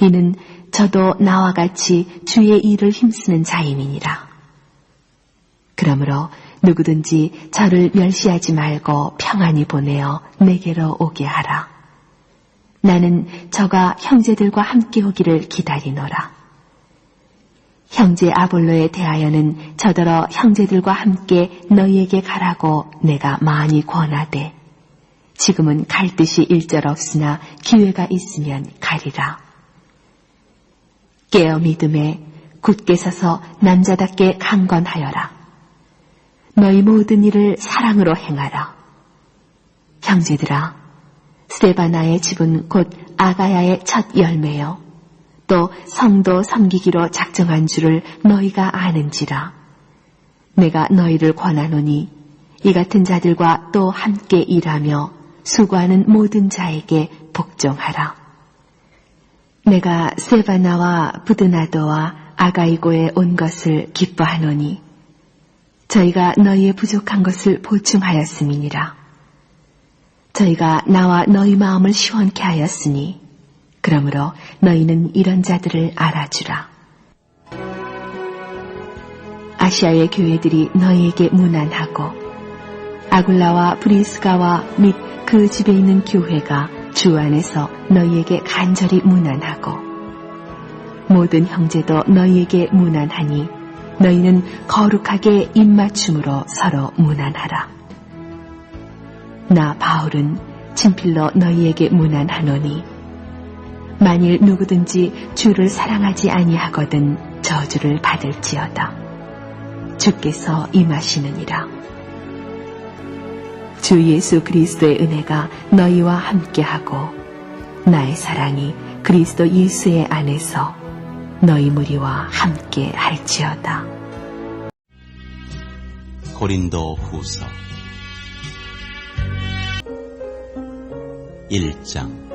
이는 저도 나와 같이 주의 일을 힘쓰는 자임이니라. 그러므로 누구든지 저를 멸시하지 말고 평안히 보내어 내게로 오게 하라. 나는 저가 형제들과 함께 오기를 기다리노라. 형제 아볼로에 대하여는 저더러 형제들과 함께 너희에게 가라고 내가 많이 권하되 지금은 갈 뜻이 일절없으나 기회가 있으면 가리라. 깨어 믿음에 굳게 서서 남자답게 강건하여라. 너희 모든 일을 사랑으로 행하라. 형제들아, 스데바나의 집은 곧 아가야의 첫 열매요. 또 성도 섬기기로 작정한 줄을 너희가 아는지라. 내가 너희를 권하노니 이 같은 자들과 또 함께 일하며 수고하는 모든 자에게 복종하라. 내가 세바나와 부드나도와 아가이고에 온 것을 기뻐하노니 저희가 너희의 부족한 것을 보충하였음이니라. 저희가 나와 너희 마음을 시원케 하였으니 그러므로 너희는 이런 자들을 알아주라. 아시아의 교회들이 너희에게 문안하고 아굴라와 브리스가와 및 그 집에 있는 교회가 주 안에서 너희에게 간절히 문안하고 모든 형제도 너희에게 문안하니 너희는 거룩하게 입맞춤으로 서로 문안하라. 나 바울은 친필로 너희에게 문안하노니 만일 누구든지 주를 사랑하지 아니하거든 저주를 받을지어다. 주께서 임하시느니라. 주 예수 그리스도의 은혜가 너희와 함께하고 나의 사랑이 그리스도 예수의 안에서 너희 무리와 함께 할지어다. 고린도 후서 1장.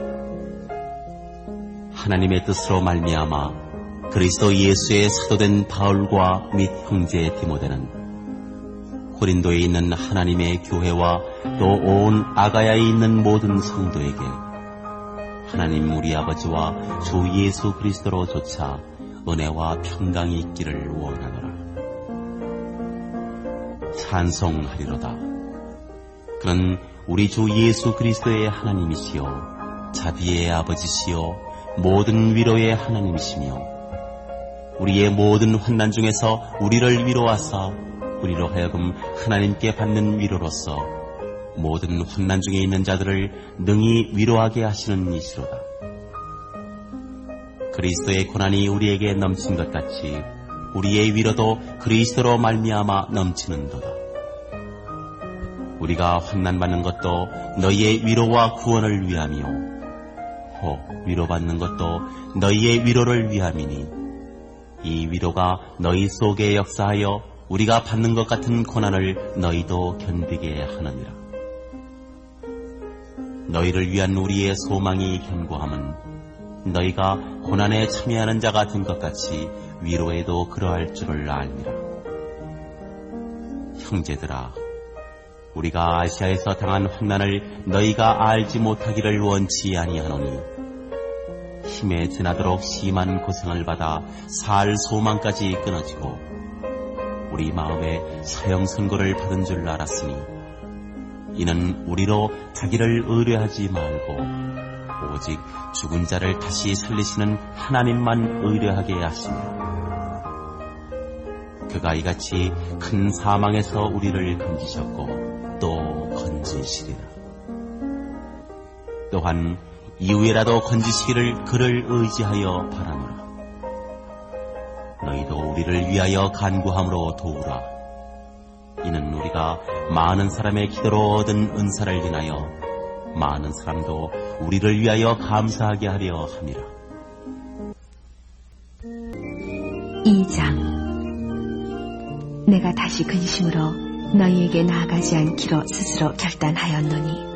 하나님의 뜻으로 말미암아 그리스도 예수의 사도된 바울과 및 형제 디모데는 고린도에 있는 하나님의 교회와 또 온 아가야에 있는 모든 성도에게 하나님 우리 아버지와 주 예수 그리스도로조차 은혜와 평강이 있기를 원하노라. 찬송하리로다. 그는 우리 주 예수 그리스도의 하나님이시요 자비의 아버지시요 모든 위로의 하나님이시며 우리의 모든 환난 중에서 우리를 위로하사 우리로 하여금 하나님께 받는 위로로서 모든 환난 중에 있는 자들을 능히 위로하게 하시는 이시로다. 그리스도의 고난이 우리에게 넘친 것 같이 우리의 위로도 그리스도로 말미암아 넘치는도다. 우리가 환난받는 것도 너희의 위로와 구원을 위하며 혹 위로받는 것도 너희의 위로를 위함이니 이 위로가 너희 속에 역사하여 우리가 받는 것 같은 고난을 너희도 견디게 하느니라. 너희를 위한 우리의 소망이 견고함은 너희가 고난에 참여하는 자가 된 것 같이 위로에도 그러할 줄을 알미라. 형제들아, 우리가 아시아에서 당한 환난을 너희가 알지 못하기를 원치 아니하노니 힘에 드나도록 심한 고생을 받아 살 소망까지 끊어지고 우리 마음에 사형 선고를 받은 줄 알았으니 이는 우리로 자기를 의뢰하지 말고 오직 죽은 자를 다시 살리시는 하나님만 의뢰하게 하시며 그가 이같이 큰 사망에서 우리를 건지셨고 또 건지시리라. 또한 이후에라도 건지시기를 그를 의지하여 바라노라. 너희도 우리를 위하여 간구함으로 도우라. 이는 우리가 많은 사람의 기도로 얻은 은사를 인하여 많은 사람도 우리를 위하여 감사하게 하려 함이라. 2장. 내가 다시 근심으로 너희에게 나아가지 않기로 스스로 결단하였노니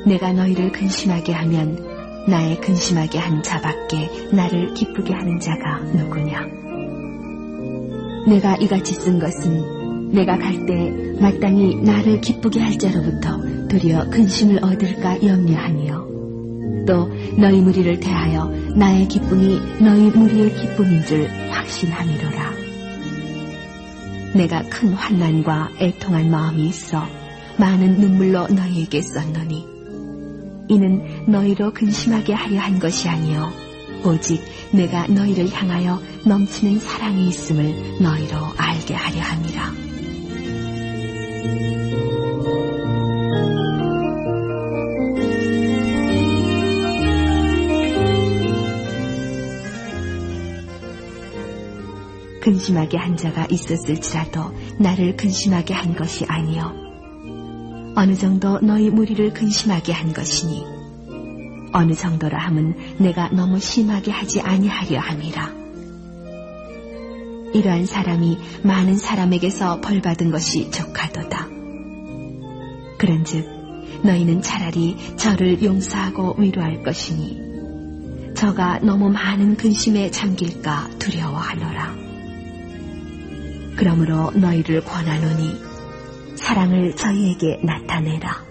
내가 너희를 근심하게 하면 나의 근심하게 한 자밖에 나를 기쁘게 하는 자가 누구냐. 내가 이같이 쓴 것은 내가 갈 때 마땅히 나를 기쁘게 할 자로부터 도리어 근심을 얻을까 염려하니요. 또 너희 무리를 대하여 나의 기쁨이 너희 무리의 기쁨인 줄 확신함이로라. 내가 큰 환난과 애통한 마음이 있어 많은 눈물로 너희에게 썼노니 이는 너희로 근심하게 하려 한 것이 아니요 오직 내가 너희를 향하여 넘치는 사랑이 있음을 너희로 알게 하려 함이라. 근심하게 한 자가 있었을지라도 나를 근심하게 한 것이 아니요 어느 정도 너희 무리를 근심하게 한 것이니 어느 정도라 함은 내가 너무 심하게 하지 아니하려 함이라. 이러한 사람이 많은 사람에게서 벌받은 것이 족하도다. 그런즉 너희는 차라리 저를 용서하고 위로할 것이니 저가 너무 많은 근심에 잠길까 두려워하노라. 그러므로 너희를 권하노니 사랑을 저희에게 나타내라.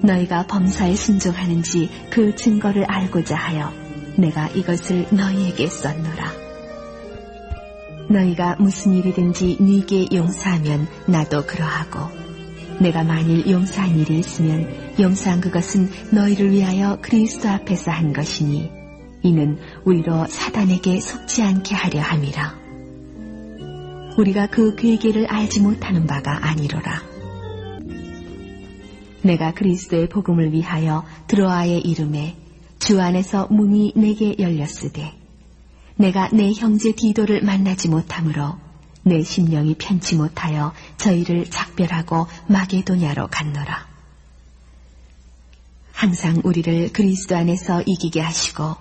너희가 범사에 순종하는지 그 증거를 알고자 하여 내가 이것을 너희에게 썼노라. 너희가 무슨 일이든지 네게 용서하면 나도 그러하고 내가 만일 용서한 일이 있으면 용서한 그것은 너희를 위하여 그리스도 앞에서 한 것이니 이는 우리로 사단에게 속지 않게 하려 함이라. 우리가 그 괴계를 알지 못하는 바가 아니로라. 내가 그리스도의 복음을 위하여 드로아의 이름에 주 안에서 문이 내게 열렸으되 내가 내 형제 디도를 만나지 못하므로 내 심령이 편치 못하여 저희를 작별하고 마게도냐로 갔노라. 항상 우리를 그리스도 안에서 이기게 하시고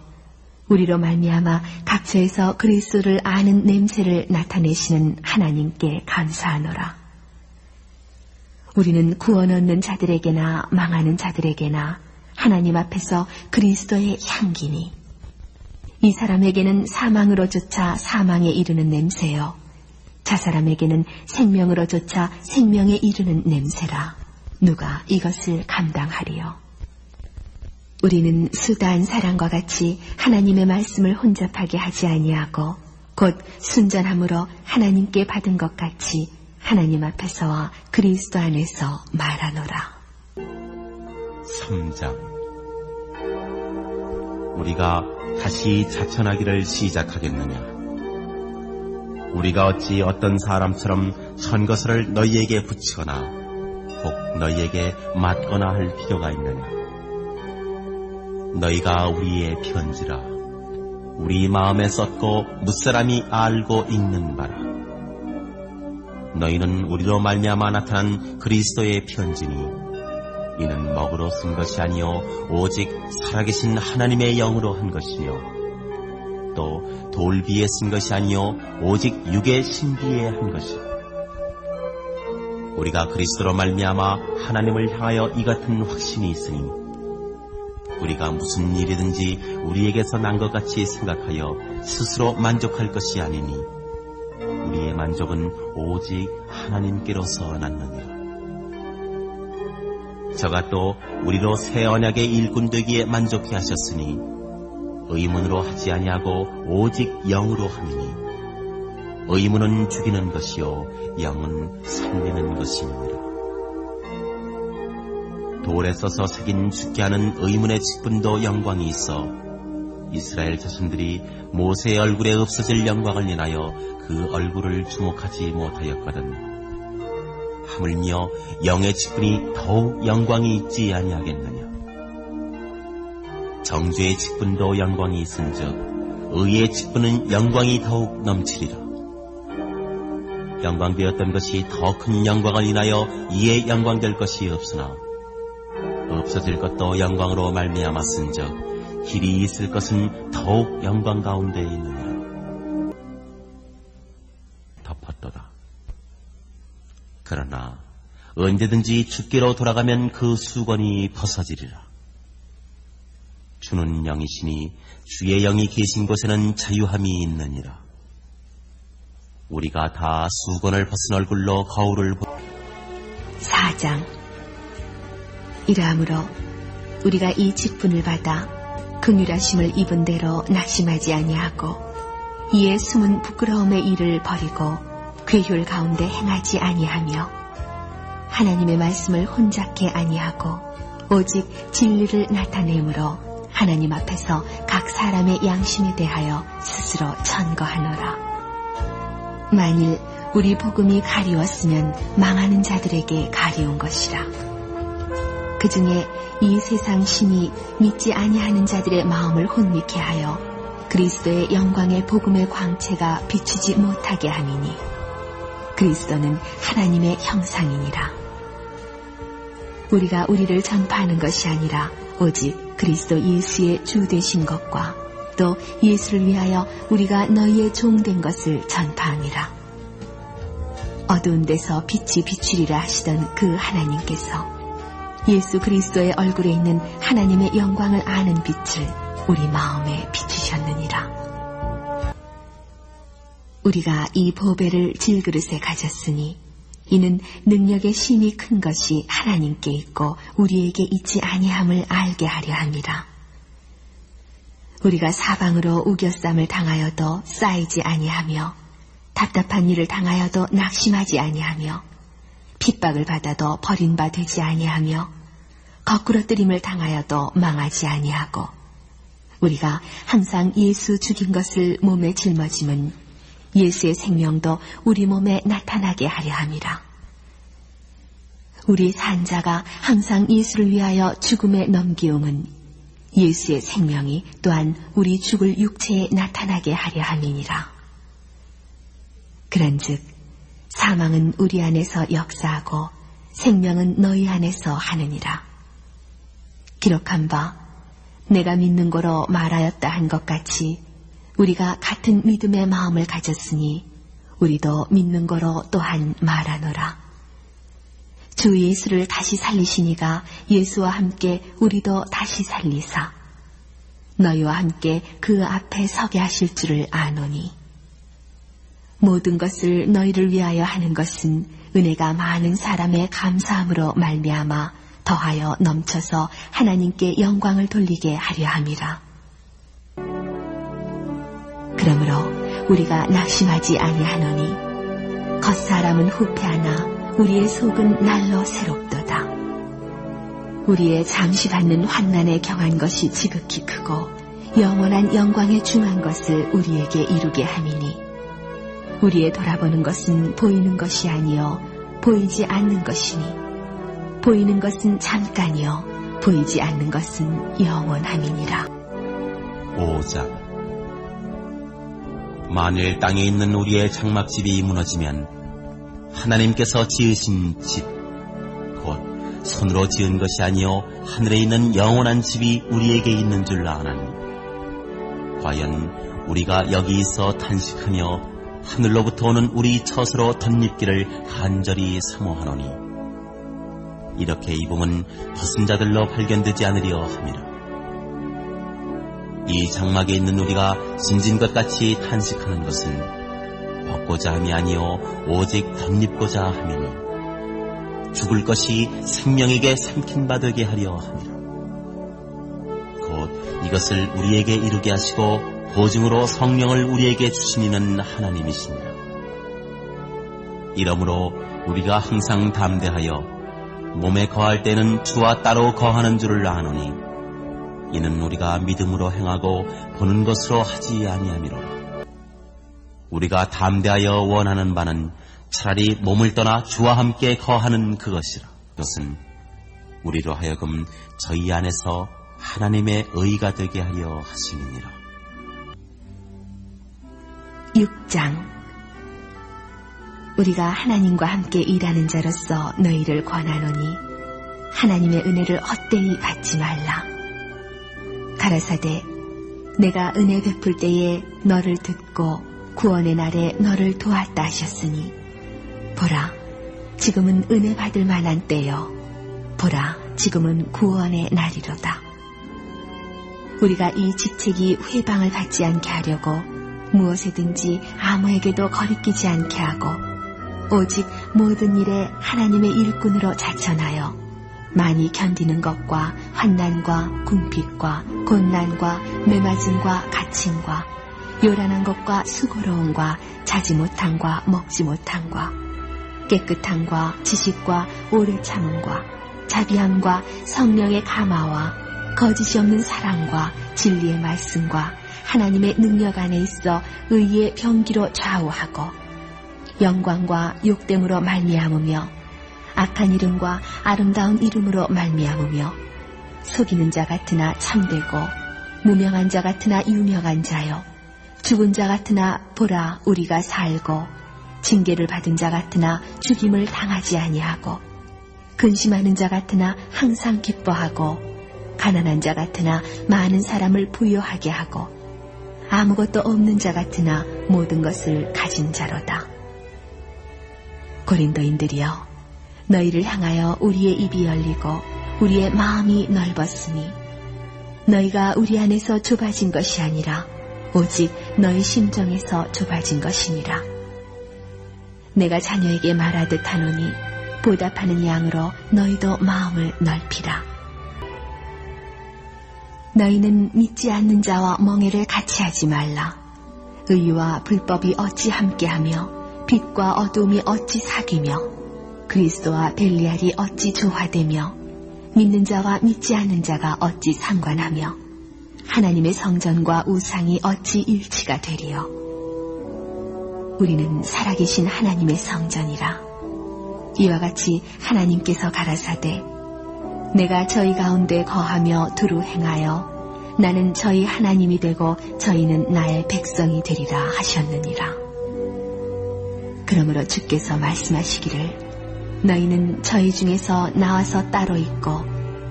우리로 말미암아 각처에서 그리스도를 아는 냄새를 나타내시는 하나님께 감사하노라. 우리는 구원 얻는 자들에게나 망하는 자들에게나 하나님 앞에서 그리스도의 향기니 이 사람에게는 사망으로조차 사망에 이르는 냄새요 저 사람에게는 생명으로조차 생명에 이르는 냄새라. 누가 이것을 감당하리요. 우리는 수다한 사람과 같이 하나님의 말씀을 혼잡하게 하지 아니하고 곧 순전함으로 하나님께 받은 것 같이 하나님 앞에서와 그리스도 안에서 말하노라. 3장. 우리가 다시 자천하기를 시작하겠느냐? 우리가 어찌 어떤 사람처럼 선거서를 너희에게 붙이거나 혹 너희에게 맞거나 할 필요가 있느냐? 너희가 우리의 편지라 우리 마음에 썼고 무사람이 알고 읽는 바라. 너희는 우리로 말미암아 나타난 그리스도의 편지니 이는 먹으로 쓴 것이 아니요 오직 살아계신 하나님의 영으로 한 것이요 또 돌비에 쓴 것이 아니요 오직 육의 신비에 한 것이요. 우리가 그리스도로 말미암아 하나님을 향하여 이 같은 확신이 있으니 우리가 무슨 일이든지 우리에게서 난 것 같이 생각하여 스스로 만족할 것이 아니니 우리의 만족은 오직 하나님께로서 났느니라. 저가 또 우리로 새 언약의 일꾼 되기에 만족해 하셨으니 의문으로 하지 아니하고 오직 영으로 함이니 의문은 죽이는 것이요 영은 살리는 것이니라. 돌에 써서 새긴 죽게 하는 의문의 직분도 영광이 있어 이스라엘 자손들이 모세의 얼굴에 없어질 영광을 인하여 그 얼굴을 주목하지 못하였거든. 하물며 영의 직분이 더욱 영광이 있지 아니하겠느냐. 정죄의 직분도 영광이 있은즉 의의 직분은 영광이 더욱 넘치리라. 영광되었던 것이 더 큰 영광을 인하여 이에 영광될 것이 없으나 없어질 것도 영광으로 말미암았은즉 길이 있을 것은 더욱 영광 가운데 있느니라. 덮었도다. 그러나 언제든지 주께로 돌아가면 그 수건이 벗어지리라. 주는 영이시니 주의 영이 계신 곳에는 자유함이 있느니라. 우리가 다 수건을 벗은 얼굴로 거울을 4장. 이러함으로 우리가 이 직분을 받아 긍휼하심을 입은 대로 낙심하지 아니하고 이에 숨은 부끄러움의 일을 버리고 괴휼 가운데 행하지 아니하며 하나님의 말씀을 혼잡게 아니하고 오직 진리를 나타내므로 하나님 앞에서 각 사람의 양심에 대하여 스스로 천거하노라. 만일 우리 복음이 가리웠으면 망하는 자들에게 가리운 것이라. 그 중에 이 세상 신이 믿지 아니하는 자들의 마음을 혼미케 하여 그리스도의 영광의 복음의 광채가 비추지 못하게 함이니 그리스도는 하나님의 형상이니라. 우리가 우리를 전파하는 것이 아니라 오직 그리스도 예수의 주 되신 것과 또 예수를 위하여 우리가 너희의 종 된 것을 전파하니라. 어두운 데서 빛이 비추리라 하시던 그 하나님께서 예수 그리스도의 얼굴에 있는 하나님의 영광을 아는 빛을 우리 마음에 비추셨느니라. 우리가 이 보배를 질그릇에 가졌으니 이는 능력의 심이 큰 것이 하나님께 있고 우리에게 있지 아니함을 알게 하려 함이라. 우리가 사방으로 우겨쌈을 당하여도 쌓이지 아니하며 답답한 일을 당하여도 낙심하지 아니하며 핍박을 받아도 버린 바 되지 아니하며 거꾸러뜨림을 당하여도 망하지 아니하고 우리가 항상 예수 죽인 것을 몸에 짊어짐은 예수의 생명도 우리 몸에 나타나게 하려 함이라. 우리 산자가 항상 예수를 위하여 죽음에 넘기움은 예수의 생명이 또한 우리 죽을 육체에 나타나게 하려 함이니라. 그런즉 사망은 우리 안에서 역사하고 생명은 너희 안에서 하느니라. 기록한 바 내가 믿는 거로 말하였다 한 것 같이 우리가 같은 믿음의 마음을 가졌으니 우리도 믿는 거로 또한 말하노라. 주 예수를 다시 살리시니가 예수와 함께 우리도 다시 살리사 너희와 함께 그 앞에 서게 하실 줄을 아노니 모든 것을 너희를 위하여 하는 것은 은혜가 많은 사람의 감사함으로 말미암아 더하여 넘쳐서 하나님께 영광을 돌리게 하려 함이라. 그러므로 우리가 낙심하지 아니하노니 겉사람은 후패하나 우리의 속은 날로 새롭도다. 우리의 잠시 받는 환난에 경한 것이 지극히 크고 영원한 영광에 중한 것을 우리에게 이루게 함이니 우리의 돌아보는 것은 보이는 것이 아니요 보이지 않는 것이니 보이는 것은 잠깐이요 보이지 않는 것은 영원함이니라. 5장. 만일 땅에 있는 우리의 장막집이 무너지면 하나님께서 지으신 집, 곧 손으로 지은 것이 아니요 하늘에 있는 영원한 집이 우리에게 있는 줄 아나니 과연 우리가 여기 있어 탄식하며 하늘로부터 오는 우리 처소로 덧입기를 간절히 사모하노니 이렇게 입음은 벗은 자들로 발견되지 않으려 함이라. 이 장막에 있는 우리가 짐진 것 같이 탄식하는 것은 벗고자 함이 아니요 오직 덧입고자 함이니 죽을 것이 생명에게 삼킨 바 되게 하려 함이라. 곧 이것을 우리에게 이루게 하시고 보증으로 성령을 우리에게 주시니는 하나님이시니라. 이러므로 우리가 항상 담대하여 몸에 거할 때는 주와 따로 거하는 줄을 아노니 이는 우리가 믿음으로 행하고 보는 것으로 하지 아니함이로라. 우리가 담대하여 원하는 바는 차라리 몸을 떠나 주와 함께 거하는 그것이라. 그것은 우리로 하여금 저희 안에서 하나님의 의가 되게 하려 하심이니라. 6장. 우리가 하나님과 함께 일하는 자로서 너희를 권하노니 하나님의 은혜를 헛되이 받지 말라. 가라사대 내가 은혜 베풀 때에 너를 듣고 구원의 날에 너를 도왔다 하셨으니 보라 지금은 은혜 받을 만한 때요 보라 지금은 구원의 날이로다. 우리가 이 직책이 회방을 받지 않게 하려고 무엇에든지 아무에게도 거리끼지 않게 하고 오직 모든 일에 하나님의 일꾼으로 자천하여 많이 견디는 것과 환난과 궁핍과 곤난과 매맞음과 갇힘과 요란한 것과 수고로움과 자지 못함과 먹지 못함과 깨끗함과 지식과 오래 참음과 자비함과 성령의 감화와 거짓이 없는 사랑과 진리의 말씀과 하나님의 능력 안에 있어 의의 병기로 좌우하고 영광과 욕됨으로 말미암으며 악한 이름과 아름다운 이름으로 말미암으며 속이는 자 같으나 참되고 무명한 자 같으나 유명한 자요 죽은 자 같으나 보라 우리가 살고 징계를 받은 자 같으나 죽임을 당하지 아니하고 근심하는 자 같으나 항상 기뻐하고 가난한 자 같으나 많은 사람을 부유하게 하고 아무것도 없는 자 같으나 모든 것을 가진 자로다. 고린도인들이여 너희를 향하여 우리의 입이 열리고 우리의 마음이 넓었으니 너희가 우리 안에서 좁아진 것이 아니라 오직 너희 심정에서 좁아진 것이니라. 내가 자녀에게 말하듯 하노니 보답하는 양으로 너희도 마음을 넓히라. 너희는 믿지 않는 자와 멍에를 같이 하지 말라. 의와 불법이 어찌 함께하며 빛과 어두움이 어찌 사귀며 그리스도와 벨리알이 어찌 조화되며 믿는 자와 믿지 않는 자가 어찌 상관하며 하나님의 성전과 우상이 어찌 일치가 되리요. 우리는 살아계신 하나님의 성전이라. 이와 같이 하나님께서 가라사대 내가 저희 가운데 거하며 두루 행하여 나는 저희 하나님이 되고 저희는 나의 백성이 되리라 하셨느니라. 그러므로 주께서 말씀하시기를 너희는 저희 중에서 나와서 따로 있고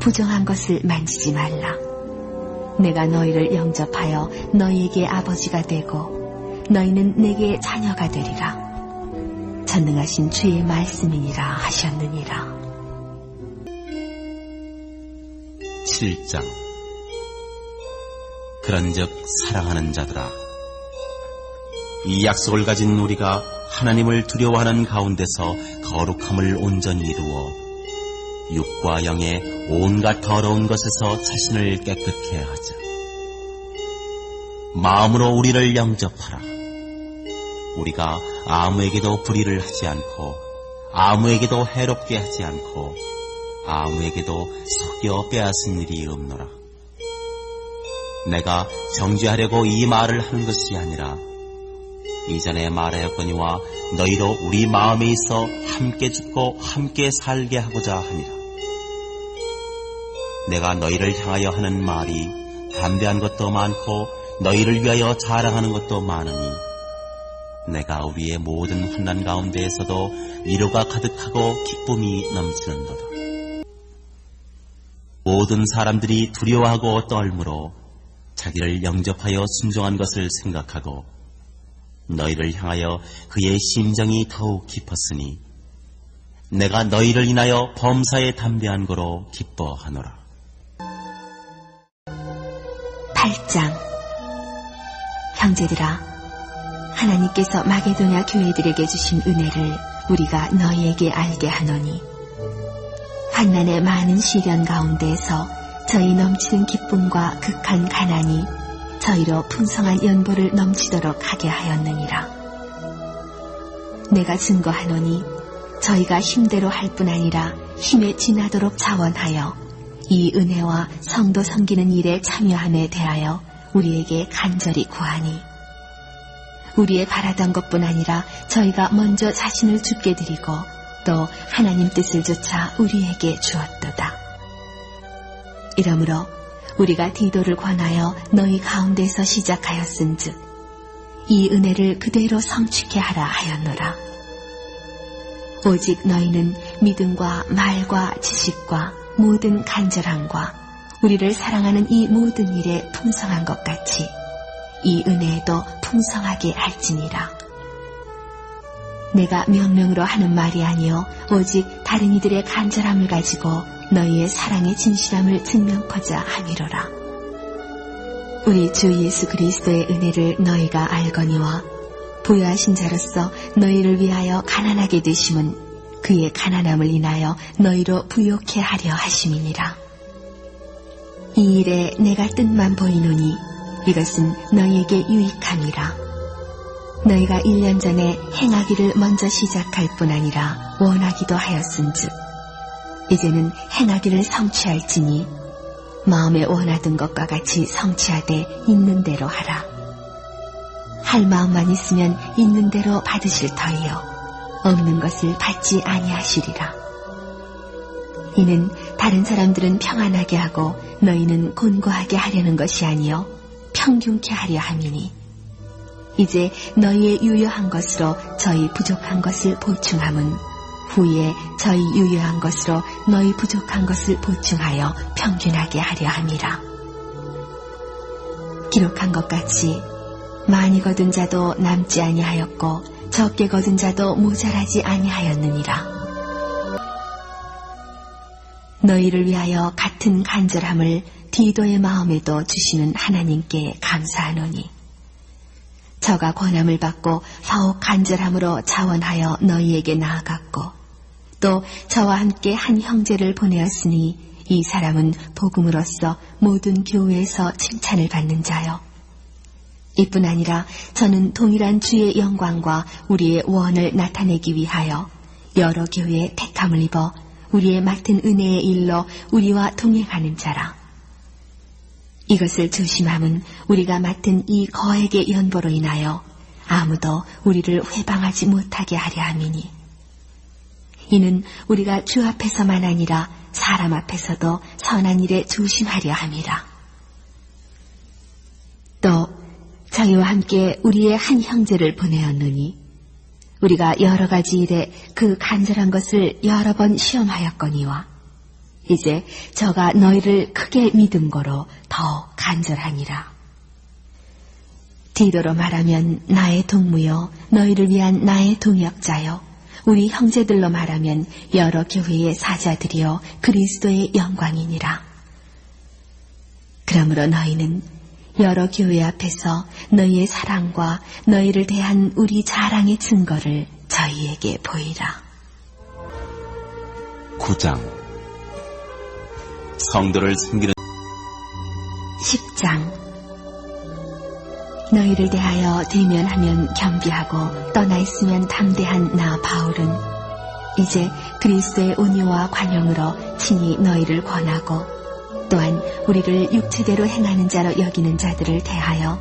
부정한 것을 만지지 말라. 내가 너희를 영접하여 너희에게 아버지가 되고 너희는 내게 자녀가 되리라. 전능하신 주의 말씀이니라 하셨느니라. 7장. 그런즉 사랑하는 자들아 이 약속을 가진 우리가 하나님을 두려워하는 가운데서 거룩함을 온전히 이루어 육과 영의 온갖 더러운 것에서 자신을 깨끗게 하자. 마음으로 우리를 영접하라. 우리가 아무에게도 불의를 하지 않고 아무에게도 해롭게 하지 않고 아무에게도 속여 빼앗은 일이 없노라. 내가 정죄하려고 이 말을 하는 것이 아니라 이전에 말하였거니와 너희로 우리 마음에 있어 함께 죽고 함께 살게 하고자 하니라. 내가 너희를 향하여 하는 말이 담대한 것도 많고 너희를 위하여 자랑하는 것도 많으니 내가 우리의 모든 환난 가운데에서도 위로가 가득하고 기쁨이 넘치는도다. 모든 사람들이 두려워하고 떨므로 자기를 영접하여 순종한 것을 생각하고 너희를 향하여 그의 심정이 더욱 깊었으니 내가 너희를 인하여 범사에 담대한 거로 기뻐하노라. 8장. 형제들아 하나님께서 마게도냐 교회들에게 주신 은혜를 우리가 너희에게 알게 하노니 환난의 많은 시련 가운데에서 저희 넘치는 기쁨과 극한 가난이 저희로 풍성한 연보를 넘치도록 하게 하였느니라. 내가 증거하노니 저희가 힘대로 할 뿐 아니라 힘에 지나도록 자원하여 이 은혜와 성도 섬기는 일에 참여함에 대하여 우리에게 간절히 구하니 우리의 바라던 것뿐 아니라 저희가 먼저 자신을 주께 드리고 또 하나님 뜻을 조차 우리에게 주었도다. 이러므로 우리가 디도를 권하여 너희 가운데서 시작하였은즉 이 은혜를 그대로 성취케 하라 하였노라. 오직 너희는 믿음과 말과 지식과 모든 간절함과 우리를 사랑하는 이 모든 일에 풍성한 것 같이 이 은혜에도 풍성하게 할지니라. 내가 명령으로 하는 말이 아니요 오직 다른 이들의 간절함을 가지고 너희의 사랑의 진실함을 증명코자 함이로라. 우리 주 예수 그리스도의 은혜를 너희가 알거니와 부요하신 자로서 너희를 위하여 가난하게 되심은 그의 가난함을 인하여 너희로 부요케 하려 하심이니라. 이 일에 내가 뜻만 보이노니 이것은 너희에게 유익함이라. 너희가 1년 전에 행하기를 먼저 시작할 뿐 아니라 원하기도 하였은즉 이제는 행하기를 성취할지니 마음에 원하던 것과 같이 성취하되 있는 대로 하라. 할 마음만 있으면 있는 대로 받으실 터이요 없는 것을 받지 아니하시리라. 이는 다른 사람들은 평안하게 하고 너희는 곤고하게 하려는 것이 아니요 평균케 하려 함이니 이제 너희의 유효한 것으로 저희 부족한 것을 보충함은 후에 저희 유효한 것으로 너희 부족한 것을 보충하여 평균하게 하려 함이라. 기록한 것 같이 많이 거둔 자도 남지 아니하였고 적게 거둔 자도 모자라지 아니하였느니라. 너희를 위하여 같은 간절함을 디도의 마음에도 주시는 하나님께 감사하노니 저가 권함을 받고 더욱 간절함으로 자원하여 너희에게 나아갔고 또 저와 함께 한 형제를 보내었으니 이 사람은 복음으로써 모든 교회에서 칭찬을 받는 자요. 이뿐 아니라 저는 동일한 주의 영광과 우리의 원을 나타내기 위하여 여러 교회에 택함을 입어 우리의 맡은 은혜의 일로 우리와 동행하는 자라. 이것을 조심함은 우리가 맡은 이 거액의 연보로 인하여 아무도 우리를 회방하지 못하게 하려 함이니 이는 우리가 주 앞에서만 아니라 사람 앞에서도 선한 일에 조심하려 함이라. 또 저희와 함께 우리의 한 형제를 보내었노니 우리가 여러 가지 일에 그 간절한 것을 여러 번 시험하였거니와 이제 저가 너희를 크게 믿은 거로 더 간절하니라. 디도로 말하면 나의 동무요 너희를 위한 나의 동역자요 우리 형제들로 말하면 여러 교회의 사자들이요 그리스도의 영광이니라. 그러므로 너희는 여러 교회 앞에서 너희의 사랑과 너희를 대한 우리 자랑의 증거를 저희에게 보이라. 9장 성도를 섬기는 10장 너희를 대하여 대면하면 겸비하고 떠나 있으면 담대한 나 바울은 이제 그리스도의 온유와 관용으로 친히 너희를 권하고 또한 우리를 육체대로 행하는 자로 여기는 자들을 대하여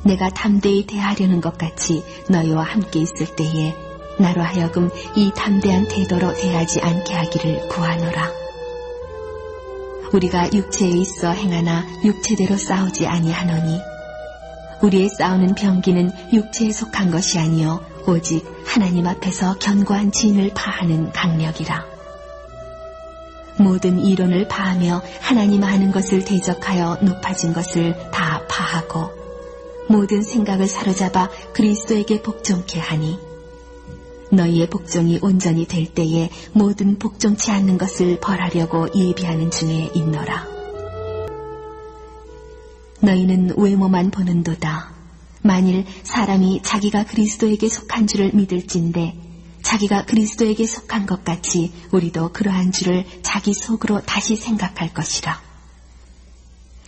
내가 담대히 대하려는 것 같이 너희와 함께 있을 때에 나로 하여금 이 담대한 태도로 대하지 않게 하기를 구하노라. 우리가 육체에 있어 행하나 육체대로 싸우지 아니하노니 우리의 싸우는 병기는 육체에 속한 것이 아니요 오직 하나님 앞에서 견고한 진을 파하는 강력이라. 모든 이론을 파하며 하나님 아는 것을 대적하여 높아진 것을 다 파하고 모든 생각을 사로잡아 그리스도에게 복종케 하니 너희의 복종이 온전히 될 때에 모든 복종치 않는 것을 벌하려고 예비하는 중에 있노라. 너희는 외모만 보는도다. 만일 사람이 자기가 그리스도에게 속한 줄을 믿을진대 자기가 그리스도에게 속한 것 같이 우리도 그러한 줄을 자기 속으로 다시 생각할 것이라.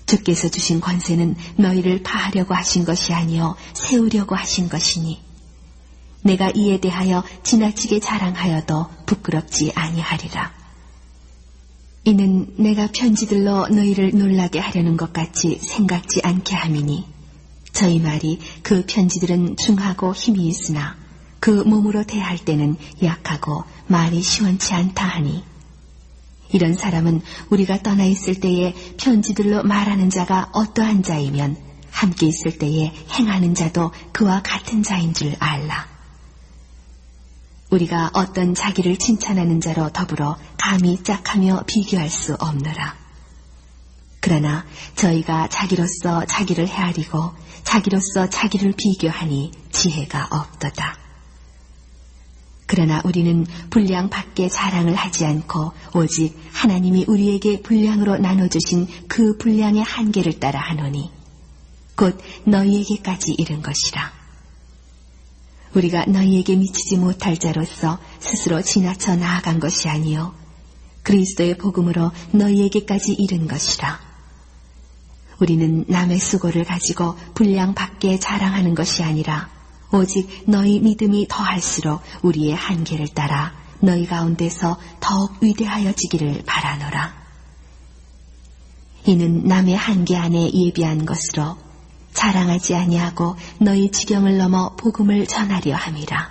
주께서 주신 권세는 너희를 파하려고 하신 것이 아니요 세우려고 하신 것이니 내가 이에 대하여 지나치게 자랑하여도 부끄럽지 아니하리라. 이는 내가 편지들로 너희를 놀라게 하려는 것 같이 생각지 않게 함이니 저희 말이 그 편지들은 중하고 힘이 있으나 그 몸으로 대할 때는 약하고 말이 시원치 않다 하니 이런 사람은 우리가 떠나 있을 때에 편지들로 말하는 자가 어떠한 자이면 함께 있을 때에 행하는 자도 그와 같은 자인 줄 알라. 우리가 어떤 자기를 칭찬하는 자로 더불어 감히 짝하며 비교할 수 없노라. 그러나 저희가 자기로서 자기를 헤아리고 자기로서 자기를 비교하니 지혜가 없도다. 그러나 우리는 분량 밖에 자랑을 하지 않고 오직 하나님이 우리에게 분량으로 나눠주신 그 분량의 한계를 따라 하노니 곧 너희에게까지 이른 것이라. 우리가 너희에게 미치지 못할 자로서 스스로 지나쳐 나아간 것이 아니요 그리스도의 복음으로 너희에게까지 이른 것이라. 우리는 남의 수고를 가지고 분량 밖에 자랑하는 것이 아니라 오직 너희 믿음이 더할수록 우리의 한계를 따라 너희 가운데서 더욱 위대하여지기를 바라노라. 이는 남의 한계 안에 예비한 것으로 자랑하지 아니하고 너희 지경을 넘어 복음을 전하려 함이라.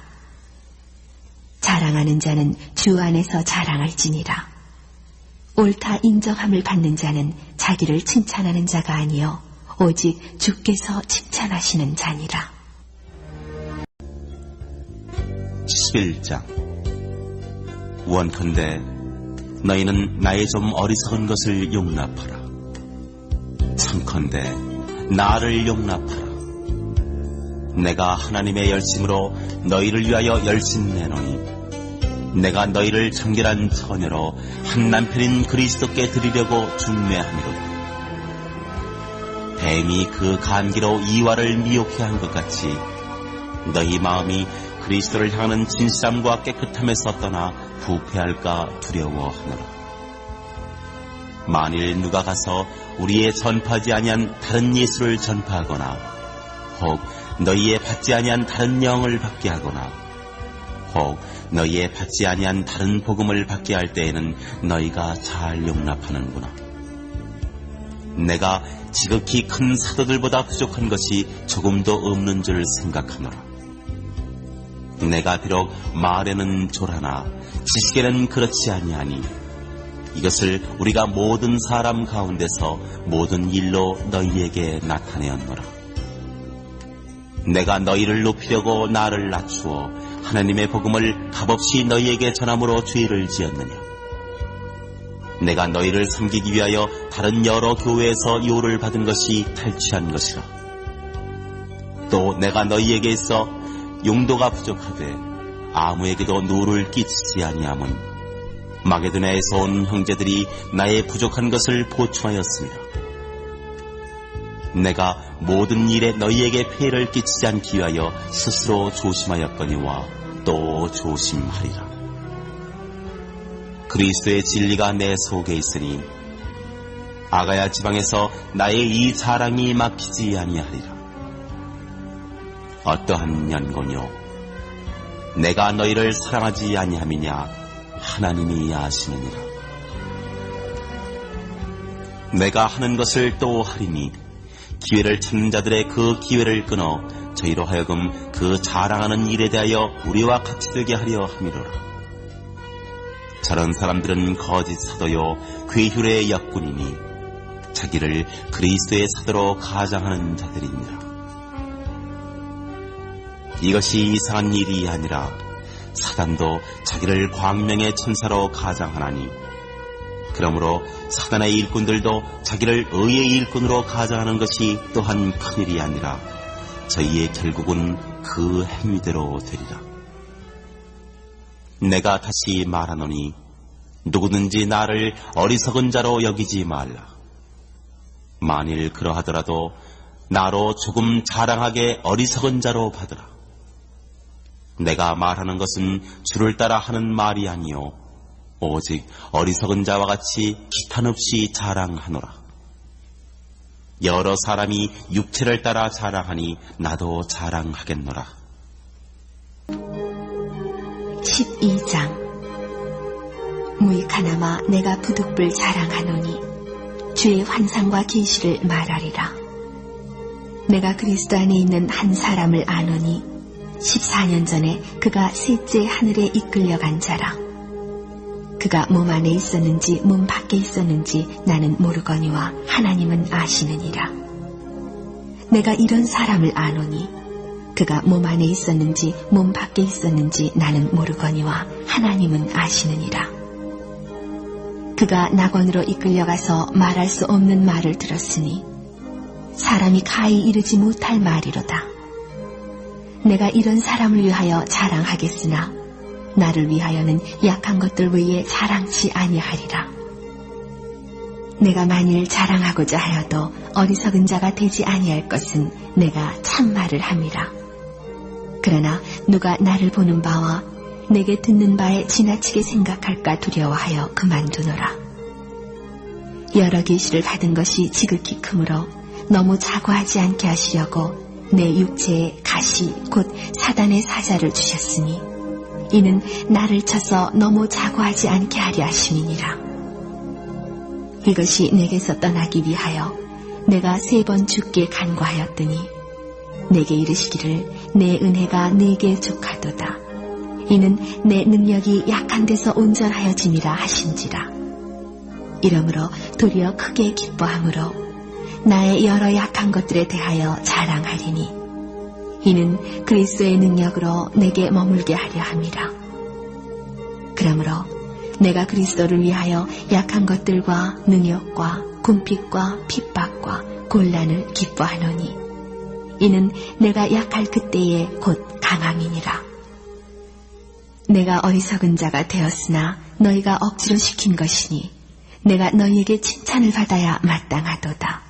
자랑하는 자는 주 안에서 자랑할지니라. 옳다 인정함을 받는 자는 자기를 칭찬하는 자가 아니요 오직 주께서 칭찬하시는 자니라. 11장. 원컨대 너희는 나의 좀 어리석은 것을 용납하라. 청컨대 나를 용납하라. 내가 하나님의 열심으로 너희를 위하여 열심내노니 내가 너희를 정결한 처녀로 한 남편인 그리스도께 드리려고 중매함이로다. 뱀이 그 간기로 이와를 미혹해 한 것 같이 너희 마음이 그리스도를 향하는 진실함과 깨끗함에서 떠나 부패할까 두려워하노라. 만일 누가 가서 우리의 전파하지 아니한 다른 예수를 전파하거나 혹 너희의 받지 아니한 다른 영을 받게 하거나 혹 너희의 받지 아니한 다른 복음을 받게 할 때에는 너희가 잘 용납하는구나. 내가 지극히 큰 사도들보다 부족한 것이 조금도 없는 줄 생각하노라. 내가 비록 말에는 졸하나 지식에는 그렇지 아니하니 이것을 우리가 모든 사람 가운데서 모든 일로 너희에게 나타내었노라. 내가 너희를 높이려고 나를 낮추어 하나님의 복음을 값없이 너희에게 전함으로 죄를 지었느냐. 내가 너희를 섬기기 위하여 다른 여러 교회에서 요를 받은 것이 탈취한 것이라. 또 내가 너희에게 있어 용도가 부족하되 아무에게도 누를 끼치지 아니함은 마게도냐에서 온 형제들이 나의 부족한 것을 보충하였습니다. 내가 모든 일에 너희에게 폐해를 끼치지 않기 위하여 스스로 조심하였거니와 또 조심하리라. 그리스도의 진리가 내 속에 있으니 아가야 지방에서 나의 이 자랑이 막히지 아니하리라. 어떠한 연고뇨 내가 너희를 사랑하지 아니함이냐 하나님이 아시느니라. 내가 하는 것을 또 하리니 기회를 찾는 자들의 그 기회를 끊어 저희로 하여금 그 자랑하는 일에 대하여 우리와 같이 되게 하려 함이로라. 저런 사람들은 거짓 사도요 괴휼의 역군이니 자기를 그리스도의 사도로 가장하는 자들이니라. 이것이 이상한 일이 아니라 사단도 자기를 광명의 천사로 가장하나니 그러므로 사단의 일꾼들도 자기를 의의 일꾼으로 가장하는 것이 또한 큰일이 아니라 저희의 결국은 그 행위대로 되리라. 내가 다시 말하노니 누구든지 나를 어리석은 자로 여기지 말라. 만일 그러하더라도 나로 조금 자랑하게 어리석은 자로 받으라. 내가 말하는 것은 주를 따라 하는 말이 아니요 오직 어리석은 자와 같이 기탄 없이 자랑하노라. 여러 사람이 육체를 따라 자랑하니 나도 자랑하겠노라. 12장. 무익하나마 내가 부득불 자랑하노니 주의 환상과 계시를 말하리라. 내가 그리스도 안에 있는 한 사람을 아노니 14년 전에 그가 셋째 하늘에 이끌려간 자라. 그가 몸 안에 있었는지 몸 밖에 있었는지 나는 모르거니와 하나님은 아시느니라. 내가 이런 사람을 아노니 그가 몸 안에 있었는지 몸 밖에 있었는지 나는 모르거니와 하나님은 아시느니라. 그가 낙원으로 이끌려가서 말할 수 없는 말을 들었으니 사람이 가히 이르지 못할 말이로다. 내가 이런 사람을 위하여 자랑하겠으나 나를 위하여는 약한 것들 외에 자랑치 아니하리라. 내가 만일 자랑하고자 하여도 어리석은 자가 되지 아니할 것은 내가 참말을 함이라. 그러나 누가 나를 보는 바와 내게 듣는 바에 지나치게 생각할까 두려워하여 그만두노라. 여러 계시를 받은 것이 지극히 크므로 너무 자고하지 않게 하시려고 내 육체에 가시 곧 사단의 사자를 주셨으니 이는 나를 쳐서 너무 자고하지 않게 하려 하심이니라. 이것이 내게서 떠나기 위하여 내가 3번 주께 간구하였더니 내게 이르시기를 내 은혜가 네게 족하도다. 이는 내 능력이 약한 데서 온전하여짐이라 하신지라. 이러므로 도리어 크게 기뻐함으로 나의 여러 약한 것들에 대하여 자랑하리니 이는 그리스도의 능력으로 내게 머물게 하려 함이라. 그러므로 내가 그리스도를 위하여 약한 것들과 능욕과 궁핍과 핍박과 곤란을 기뻐하노니 이는 내가 약할 그때에 곧 강함이니라. 내가 어리석은 자가 되었으나 너희가 억지로 시킨 것이니 내가 너희에게 칭찬을 받아야 마땅하도다.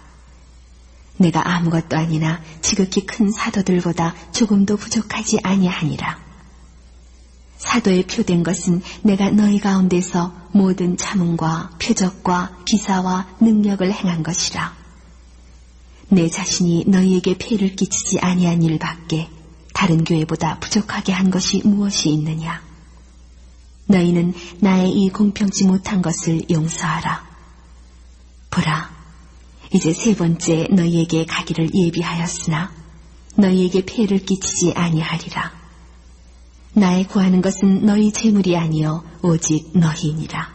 내가 아무것도 아니나 지극히 큰 사도들보다 조금도 부족하지 아니하니라. 사도에 표된 것은 내가 너희 가운데서 모든 참음과 표적과 기사와 능력을 행한 것이라. 내 자신이 너희에게 폐를 끼치지 아니한 일 밖에 다른 교회보다 부족하게 한 것이 무엇이 있느냐. 너희는 나의 이 공평치 못한 것을 용서하라. 보라, 이제 3번째 너희에게 가기를 예비하였으나 너희에게 폐를 끼치지 아니하리라. 나의 구하는 것은 너희 재물이 아니요 오직 너희니라.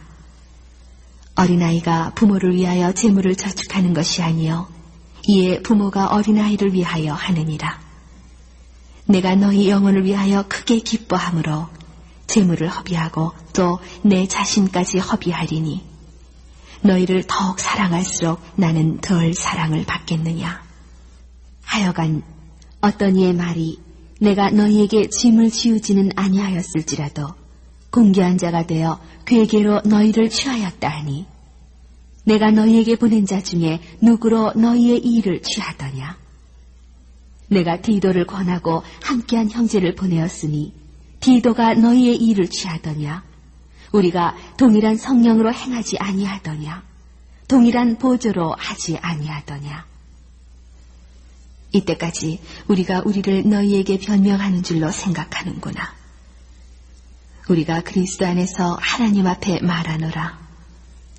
어린아이가 부모를 위하여 재물을 저축하는 것이 아니요 이에 부모가 어린아이를 위하여 하느니라. 내가 너희 영혼을 위하여 크게 기뻐함으로 재물을 허비하고 또 내 자신까지 허비하리니 너희를 더욱 사랑할수록 나는 덜 사랑을 받겠느냐. 하여간 어떤 이의 말이 내가 너희에게 짐을 지우지는 아니하였을지라도 공개한 자가 되어 괴계로 너희를 취하였다 하니 내가 너희에게 보낸 자 중에 누구로 너희의 일을 취하더냐. 내가 디도를 권하고 함께한 형제를 보내었으니 디도가 너희의 일을 취하더냐. 우리가 동일한 성령으로 행하지 아니하더냐. 동일한 보조로 하지 아니하더냐. 이때까지 우리가 우리를 너희에게 변명하는 줄로 생각하는구나. 우리가 그리스도 안에서 하나님 앞에 말하노라.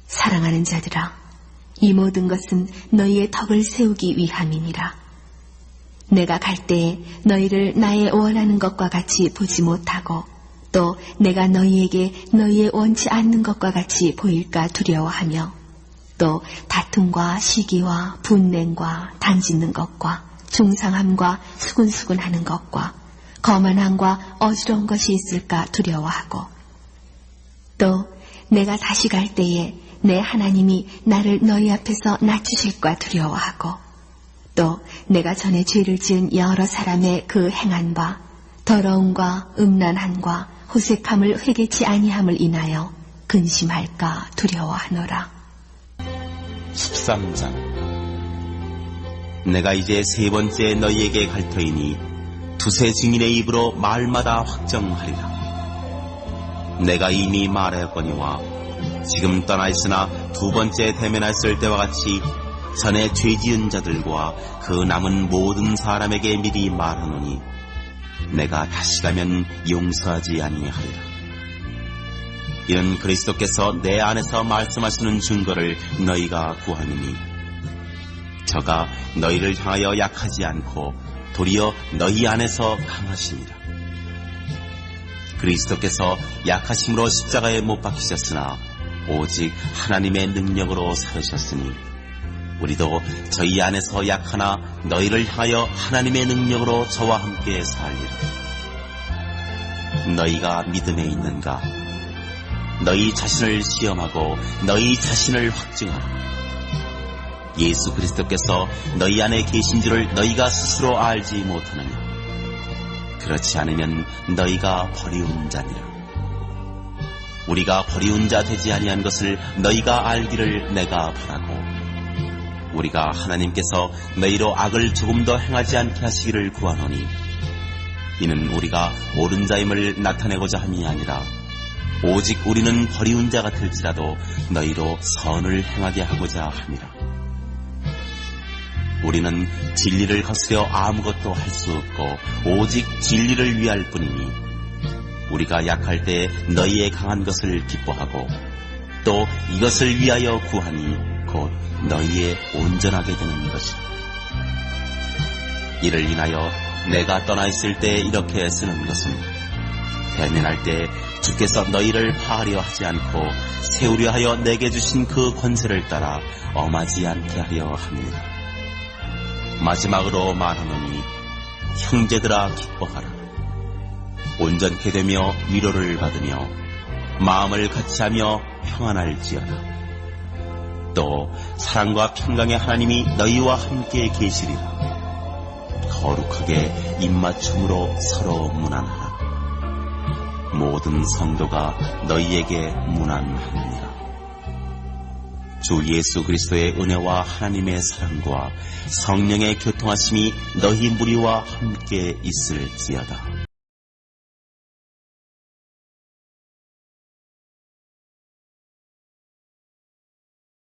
사랑하는 자들아, 이 모든 것은 너희의 덕을 세우기 위함이니라. 내가 갈 때에 너희를 나의 원하는 것과 같이 보지 못하고 또 내가 너희에게 너희의 원치 않는 것과 같이 보일까 두려워하며 또 다툼과 시기와 분냉과 당짓는 것과 중상함과 수군수군하는 것과 거만함과 어지러운 것이 있을까 두려워하고 또 내가 다시 갈 때에 내 하나님이 나를 너희 앞에서 낮추실까 두려워하고 또 내가 전에 죄를 지은 여러 사람의 그 행한 바 더러움과 음란함과 호색함을 회개치 아니함을 인하여 근심할까 두려워하노라. 13장. 내가 이제 3번째 너희에게 갈 터이니 두세 증인의 입으로 말마다 확정하리라. 내가 이미 말하였거니와 지금 떠나 있으나 2번째 대면하였을 때와 같이 전에 죄 지은 자들과 그 남은 모든 사람에게 미리 말하노니 내가 다시 가면 용서하지 아니하리라. 이는 그리스도께서 내 안에서 말씀하시는 증거를 너희가 구하느니 저가 너희를 향하여 약하지 않고 도리어 너희 안에서 강하시니라. 그리스도께서 약하심으로 십자가에 못 박히셨으나 오직 하나님의 능력으로 살으셨으니 우리도 저희 안에서 약하나 너희를 향하여 하나님의 능력으로 저와 함께 살리라. 너희가 믿음에 있는가? 너희 자신을 시험하고 너희 자신을 확증하라. 예수 그리스도께서 너희 안에 계신 줄을 너희가 스스로 알지 못하느냐? 그렇지 않으면 너희가 버리운 자니라. 우리가 버리운 자 되지 아니한 것을 너희가 알기를 내가 바라고, 우리가 하나님께서 너희로 악을 조금 더 행하지 않게 하시기를 구하노니, 이는 우리가 옳은 자임을 나타내고자 함이 아니라 오직 우리는 버리운 자 같을지라도 너희로 선을 행하게 하고자 함이라. 우리는 진리를 거스려 아무것도 할 수 없고 오직 진리를 위할 뿐이니, 우리가 약할 때 너희의 강한 것을 기뻐하고 또 이것을 위하여 구하니 곧 너희의 온전하게 되는 것이라. 이를 인하여 내가 떠나 있을 때 이렇게 쓰는 것은, 대면할 때 주께서 너희를 파하려 하지 않고 세우려 하여 내게 주신 그 권세를 따라 엄하지 않게 하려 합니다. 마지막으로 말하노니, 형제들아 기뻐하라. 온전케 되며 위로를 받으며 마음을 같이하며 평안할지어다. 또 사랑과 평강의 하나님이 너희와 함께 계시리라. 거룩하게 입맞춤으로 서로 문안하라. 모든 성도가 너희에게 문안하느니라. 주 예수 그리스도의 은혜와 하나님의 사랑과 성령의 교통하심이 너희 무리와 함께 있을지어다.